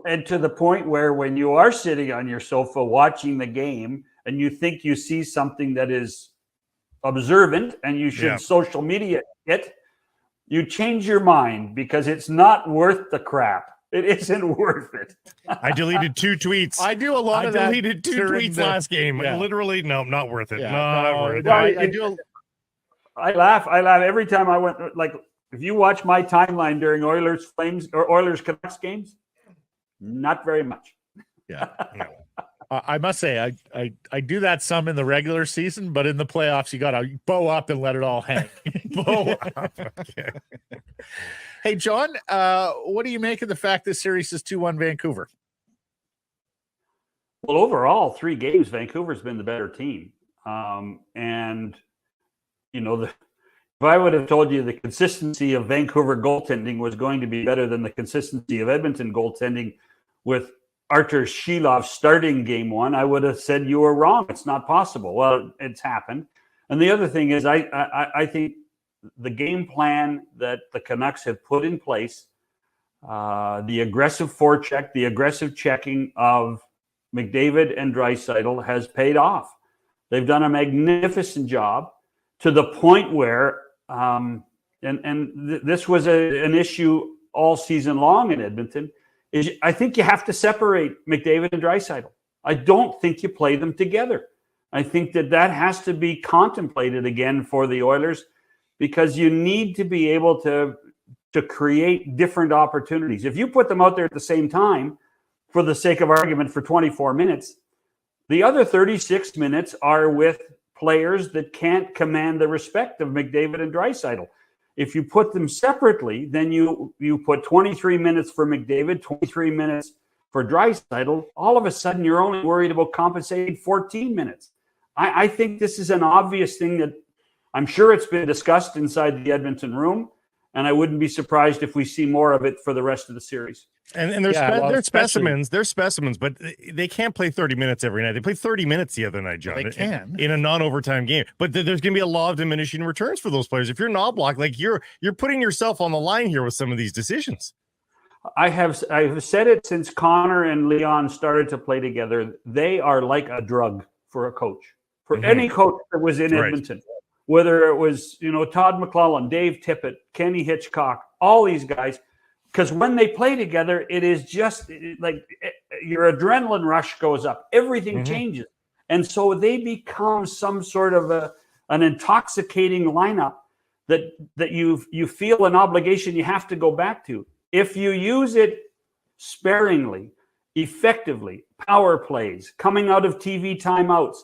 And to the point where when you are sitting on your sofa watching the game and you think you see something that is observant and you should social media it, you change your mind because it's not worth the crap. It isn't worth it. I deleted 2 tweets. I do a lot of that. I deleted 2 tweets last game. Yeah. Literally, no, not worth it. Yeah, not worth it. I laugh every time I went. Like, if you watch my timeline during Oilers Flames or Oilers Canucks games, not very much. Yeah. I must say, I do that some in the regular season, but in the playoffs, you got to bow up and let it all hang. Bow up. Okay. Hey, John, what do you make of the fact this series is 2-1 Vancouver? Well, overall, 3 games, Vancouver's been the better team. And, you know, if I would have told you the consistency of Vancouver goaltending was going to be better than the consistency of Edmonton goaltending with Artur Shilov starting game 1, I would have said you were wrong. It's not possible. Well, it's happened. And the other thing is I think the game plan that the Canucks have put in place, the aggressive forecheck, the aggressive checking of McDavid and Draisaitl has paid off. They've done a magnificent job to the point where, this was an issue all season long in Edmonton, is I think you have to separate McDavid and Draisaitl. I don't think you play them together. I think that has to be contemplated again for the Oilers, because you need to be able to create different opportunities. If you put them out there at the same time, for the sake of argument, for 24 minutes, the other 36 minutes are with players that can't command the respect of McDavid and Draisaitl. If you put them separately, then you put 23 minutes for McDavid, 23 minutes for Draisaitl. All of a sudden, you're only worried about compensating 14 minutes. I think this is an obvious thing that I'm sure it's been discussed inside the Edmonton room, and I wouldn't be surprised if we see more of it for the rest of the series. And they're specimens. They're specimens, but they can't play 30 minutes every night. They played 30 minutes the other night, John. They can in a non-overtime game. But there's going to be a law of diminishing returns for those players. If you're Knobloch, like you're putting yourself on the line here with some of these decisions. I've said it since Connor and Leon started to play together. They are like a drug for a coach, for any coach that was in Edmonton. Whether it was, Todd McClellan, Dave Tippett, Kenny Hitchcock, all these guys, because when they play together, it is just like your adrenaline rush goes up. Everything changes. And so they become some sort of an intoxicating lineup that you feel an obligation you have to go back to. If you use it sparingly, effectively, power plays, coming out of TV timeouts.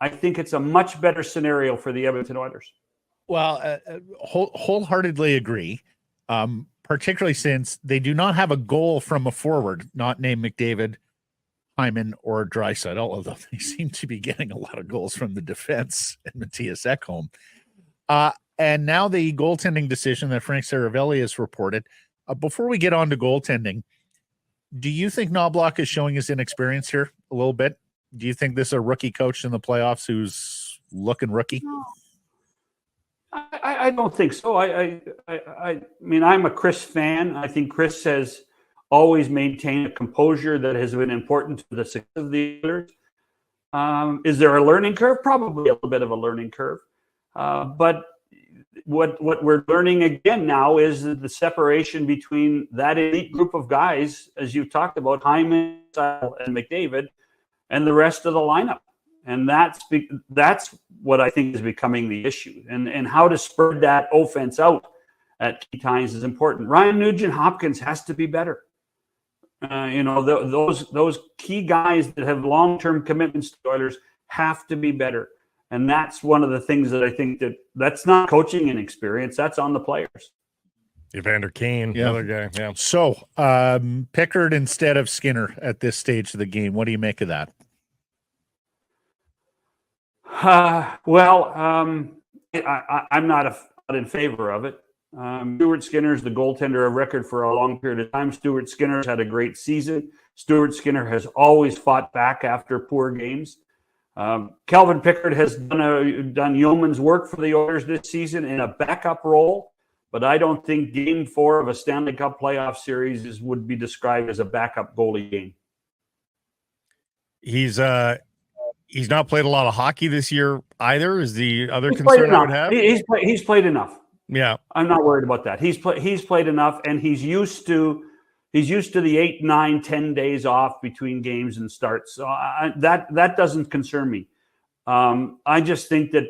I think it's a much better scenario for the Edmonton Oilers. Well, wholeheartedly agree, particularly since they do not have a goal from a forward, not named McDavid, Hyman, or Draisaitl, although they seem to be getting a lot of goals from the defense and Matthias Ekholm. And now the goaltending decision that Frank Saravelli has reported. Before we get on to goaltending, do you think Knobloch is showing his inexperience here a little bit? Do you think this is a rookie coach in the playoffs who's looking rookie? No. I don't think so. I mean, I'm a Chris fan. I think Chris has always maintained a composure that has been important to the success of the Oilers. Is there a learning curve? Probably a little bit of a learning curve. But what we're learning again now is the separation between that elite group of guys, as you talked about, Hyman and McDavid, and the rest of the lineup. And that's what I think is becoming the issue. And how to spread that offense out at key times is important. Ryan Nugent-Hopkins has to be better. Those key guys that have long-term commitments to the Oilers have to be better. And that's one of the things that I think that's not coaching and experience. That's on the players. Evander Kane, another guy. Yeah. So Pickard instead of Skinner at this stage of the game. What do you make of that? I'm not in favor of it. Stuart Skinner's the goaltender of record for a long period of time. Stuart Skinner's had a great season. Stuart Skinner has always fought back after poor games. Calvin Pickard has done yeoman's work for the Oilers this season in a backup role, but I don't think Game 4 of a Stanley Cup playoff series would be described as a backup goalie game. He's not played a lot of hockey this year either. Is the other concern I would have? He's played enough. Yeah, I'm not worried about that. He's played enough, and he's used to the 8, 9, 10 days off between games and starts. So that doesn't concern me. I just think that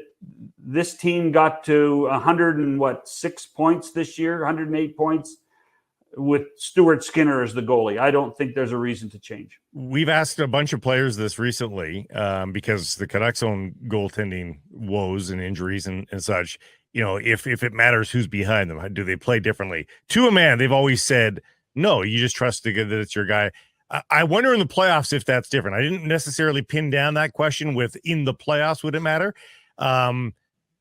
this team got to 106 points this year, 108 points with Stuart Skinner as the goalie. I don't think there's a reason to change. We've asked a bunch of players this recently because the Canucks' own goaltending woes and injuries and such. If it matters who's behind them, do they play differently? To a man, they've always said, no, you just trust that it's your guy. I wonder in the playoffs if that's different. I didn't necessarily pin down that question with in the playoffs, would it matter? And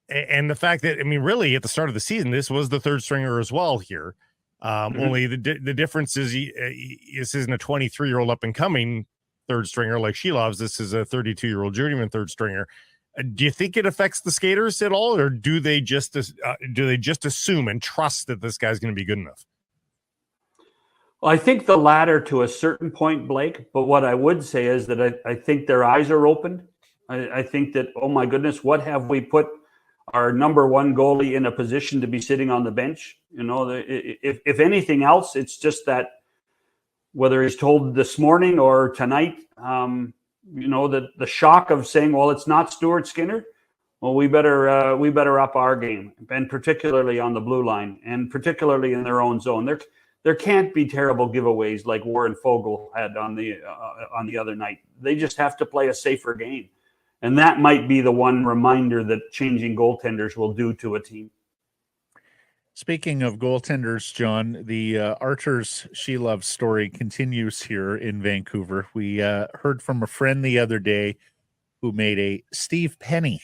the fact that, really at the start of the season, this was the third stringer as well here. Only the difference is this isn't a 23-year-old up and coming third stringer like Shilov's. This is a 32-year-old journeyman third stringer. Do you think it affects the skaters at all, or do they just assume and trust that this guy's going to be good enough? Well, I think the latter to a certain point, Blake. But what I would say is that I think their eyes are opened. I think that, oh my goodness, what have we put our number one goalie in a position to be sitting on the bench? If anything else, it's just that whether he's told this morning or tonight, the shock of saying, well, it's not Stuart Skinner. Well, we better up our game, and particularly on the blue line, and particularly in their own zone. There can't be terrible giveaways like Warren Fogle had on the other night. They just have to play a safer game, and that might be the one reminder that changing goaltenders will do to a team. Speaking of goaltenders, John, the Archers She-Love story continues here in Vancouver. We heard from a friend the other day who made a Steve Penny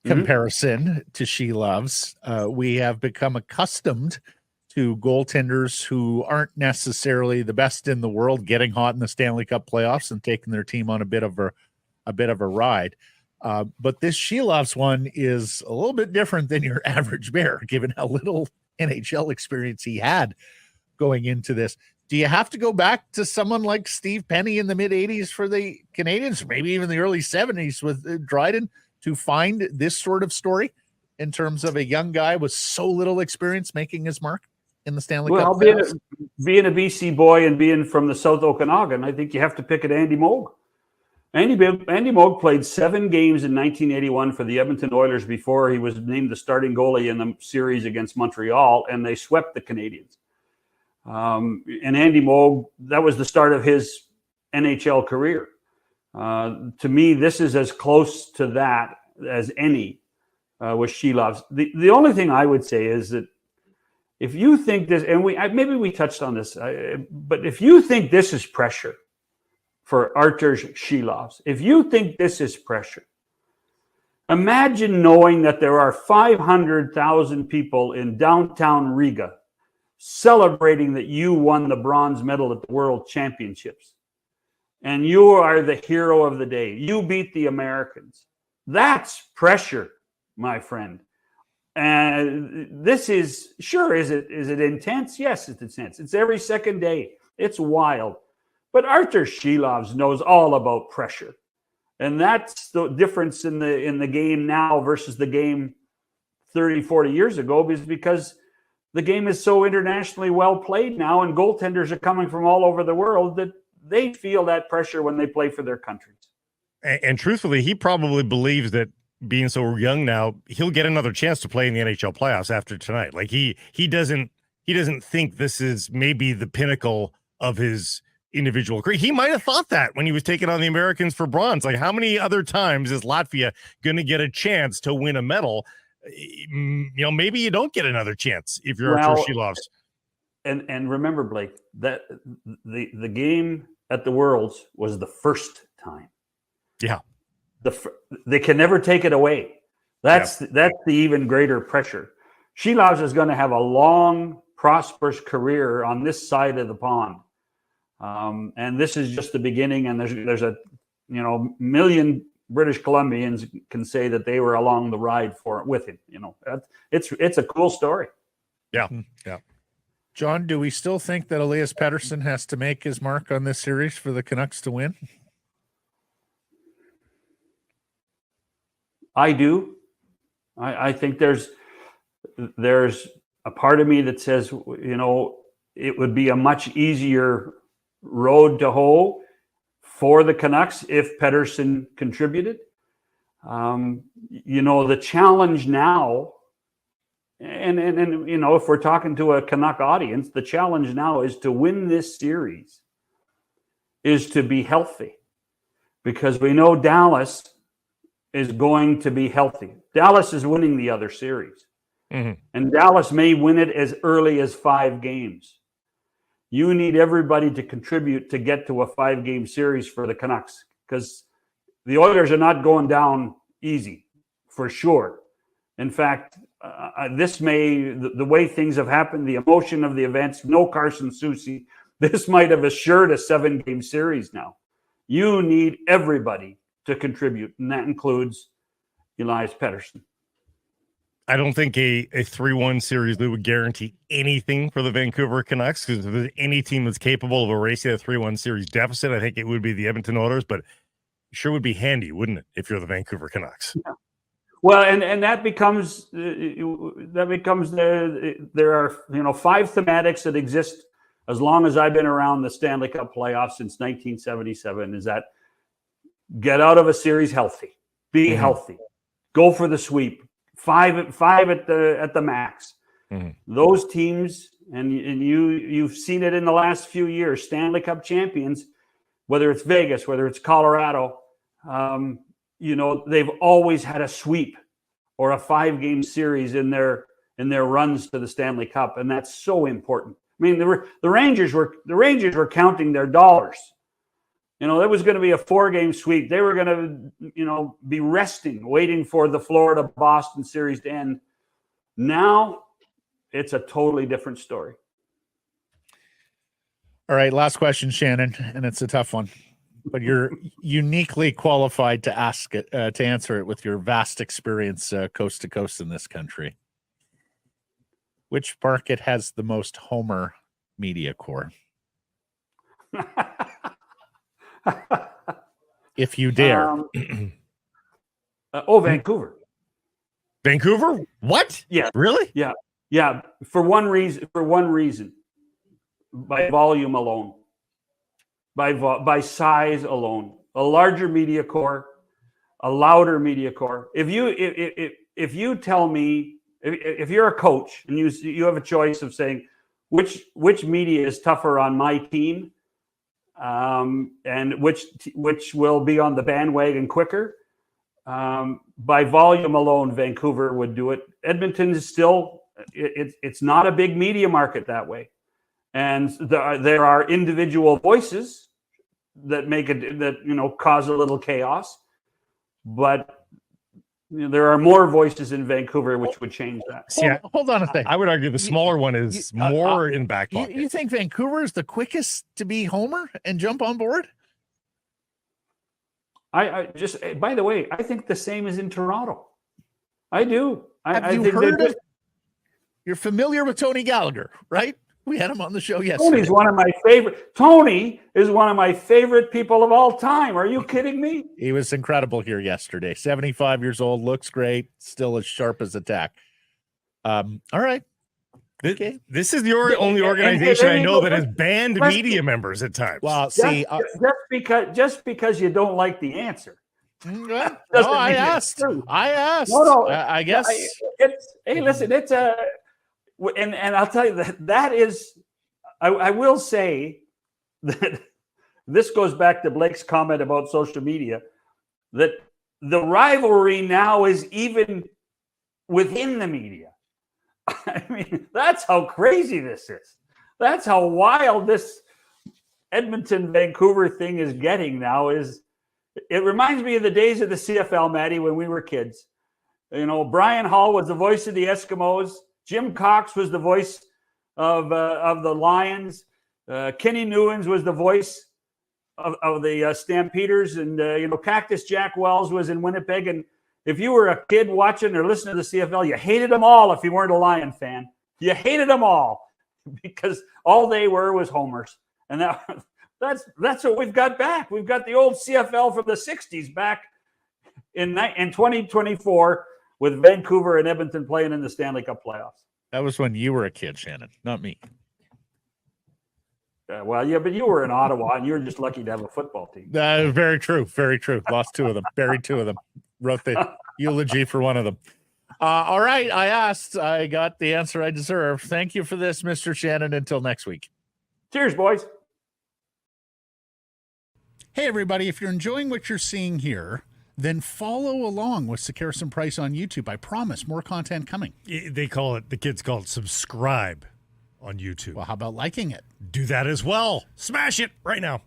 comparison to She-Loves. We have become accustomed to goaltenders who aren't necessarily the best in the world getting hot in the Stanley Cup playoffs and taking their team on a bit of a ride. But this She-Loves one is a little bit different than your average Bear, given how little NHL experience he had going into this. Do you have to go back to someone like Steve Penny in the mid-'80s for the Canadians, maybe even the early 70s with Dryden, to find this sort of story in terms of a young guy with so little experience making his mark in the Stanley Cup? Well, being a BC boy and being from the South Okanagan, I think you have to pick at Andy Moog. Andy Moog played 7 games in 1981 for the Edmonton Oilers before he was named the starting goalie in the series against Montreal, and they swept the Canadians. And Andy Moog, that was the start of his NHL career. To me, this is as close to that as any with Shelov's. The only thing I would say is that if you think this, and maybe we touched on this, but if you think this is pressure for Artur Shelovs, if you think this is pressure, imagine knowing that there are 500,000 people in downtown Riga celebrating that you won the bronze medal at the World Championships. And you are the hero of the day. You beat the Americans. That's pressure, my friend. And this is, sure, is it intense? Yes, it's intense. It's every second day. It's wild. But Artur Shelovs knows all about pressure. And that's the difference in the game now versus the game 30, 40 years ago, is because the game is so internationally well played now, and goaltenders are coming from all over the world that they feel that pressure when they play for their countries. And truthfully, he probably believes that being so young now, he'll get another chance to play in the NHL playoffs after tonight. Like he doesn't think this is maybe the pinnacle of his individual career. He might have thought that when he was taking on the Americans for bronze. Like, how many other times is Latvia going to get a chance to win a medal? Maybe you don't get another chance if you're Artur Shelovs. And remember, Blake, that the game at the Worlds was the first time. Yeah. They can never take it away. That's the even greater pressure. Shelovs is going to have a long, prosperous career on this side of the pond. And this is just the beginning. And there's a million British Columbians can say that they were along the ride with him. It's a cool story. Yeah. John, do we still think that Elias Pettersson has to make his mark on this series for the Canucks to win? I do. I think there's a part of me that says, it would be a much easier road to hoe for the Canucks if Pettersson contributed. The challenge now, and if we're talking to a Canuck audience, the challenge now is to win this series, is to be healthy, because we know Dallas is going to be healthy. Dallas is winning the other series. Mm-hmm. And Dallas may win it as early as 5 games. You need everybody to contribute to get to a 5-game series for the Canucks, because the Oilers are not going down easy, for sure. In fact, the way things have happened, the emotion of the events, no Carson Soucy, this might have assured a 7-game series now. You need everybody to contribute, and that includes Elias Pettersson. I don't think a 3-1 series would guarantee anything for the Vancouver Canucks, because if there's any team that's capable of erasing a 3-1 series deficit, I think it would be the Edmonton Oilers, but it sure would be handy, wouldn't it, if you're the Vancouver Canucks? Yeah. Well, and that becomes there are 5 thematics that exist as long as I've been around the Stanley Cup playoffs since 1977, is that get out of a series healthy, be healthy, go for the sweep. 5 at the max. Mm-hmm. Those teams, and you've seen it in the last few years, Stanley Cup champions, whether it's Vegas, whether it's Colorado, they've always had a sweep or a 5-game series in their runs to the Stanley Cup, and that's so important. I mean, the Rangers were counting their dollars. That was going to be a 4-game sweep. They were going to, be resting, waiting for the Florida-Boston series to end. Now, it's a totally different story. All right, last question, Shannon, and it's a tough one, but you're uniquely qualified to ask it, to answer it with your vast experience coast to coast in this country. Which market has the most Homer media core? If you dare. Vancouver. Vancouver? What? Yeah. Really? Yeah. For one reason. By volume alone. By size alone. A larger media core, a louder media core. If you tell me, if you're a coach and you have a choice of saying which media is tougher on my team, and which will be on the bandwagon quicker. By volume alone, Vancouver would do it. Edmonton is still, it's not a big media market that way. And there are individual voices that make it, that, cause a little chaos. But there are more voices in Vancouver which would change that. See, Hold on a thing. I would argue the smaller one is more in back pocket. You think Vancouver is the quickest to be Homer and jump on board? I just, by the way, I think the same is in Toronto. I do. Have you heard of? You're familiar with Tony Gallagher, right? We had him on the show yesterday. Tony is one of my favorite people of all time. Are you kidding me? He was incredible here yesterday. 75 years old, looks great, still as sharp as a tack. All right. Okay. This is the only organization I know that has banned media members at times. Well, see, just because you don't like the answer. No, I asked. No, I guess. Hey, listen, it's a, and I'll tell you that is, I will say that this goes back to Blake's comment about social media, that the rivalry now is even within the media. I mean, that's how crazy this is. That's how wild this Edmonton Vancouver thing is getting now. It reminds me of the days of the CFL, Maddie, when we were kids. Brian Hall was the voice of the Eskimos. Jim Cox was the voice of the Lions. Kenny Newens was the voice of the Stampeders, and Cactus Jack Wells was in Winnipeg. And if you were a kid watching or listening to the CFL, you hated them all. If you weren't a Lion fan, you hated them all because all they were was homers. And that's what we've got back. We've got the old CFL from the '60s back in 2024 with Vancouver and Edmonton playing in the Stanley Cup playoffs. That was when you were a kid, Shannon, not me. Well, yeah, but you were in Ottawa, and you were just lucky to have a football team. Very true. Very true. Lost two of them. Buried two of them. Wrote the eulogy for one of them. All right. I asked. I got the answer I deserve. Thank you for this, Mr. Shannon. Until next week. Cheers, boys. Hey, everybody. If you're enjoying what you're seeing here, then follow along with Sekeres and Price on YouTube. I promise more content coming. The kids call it subscribe on YouTube. Well, how about liking it? Do that as well. Smash it right now.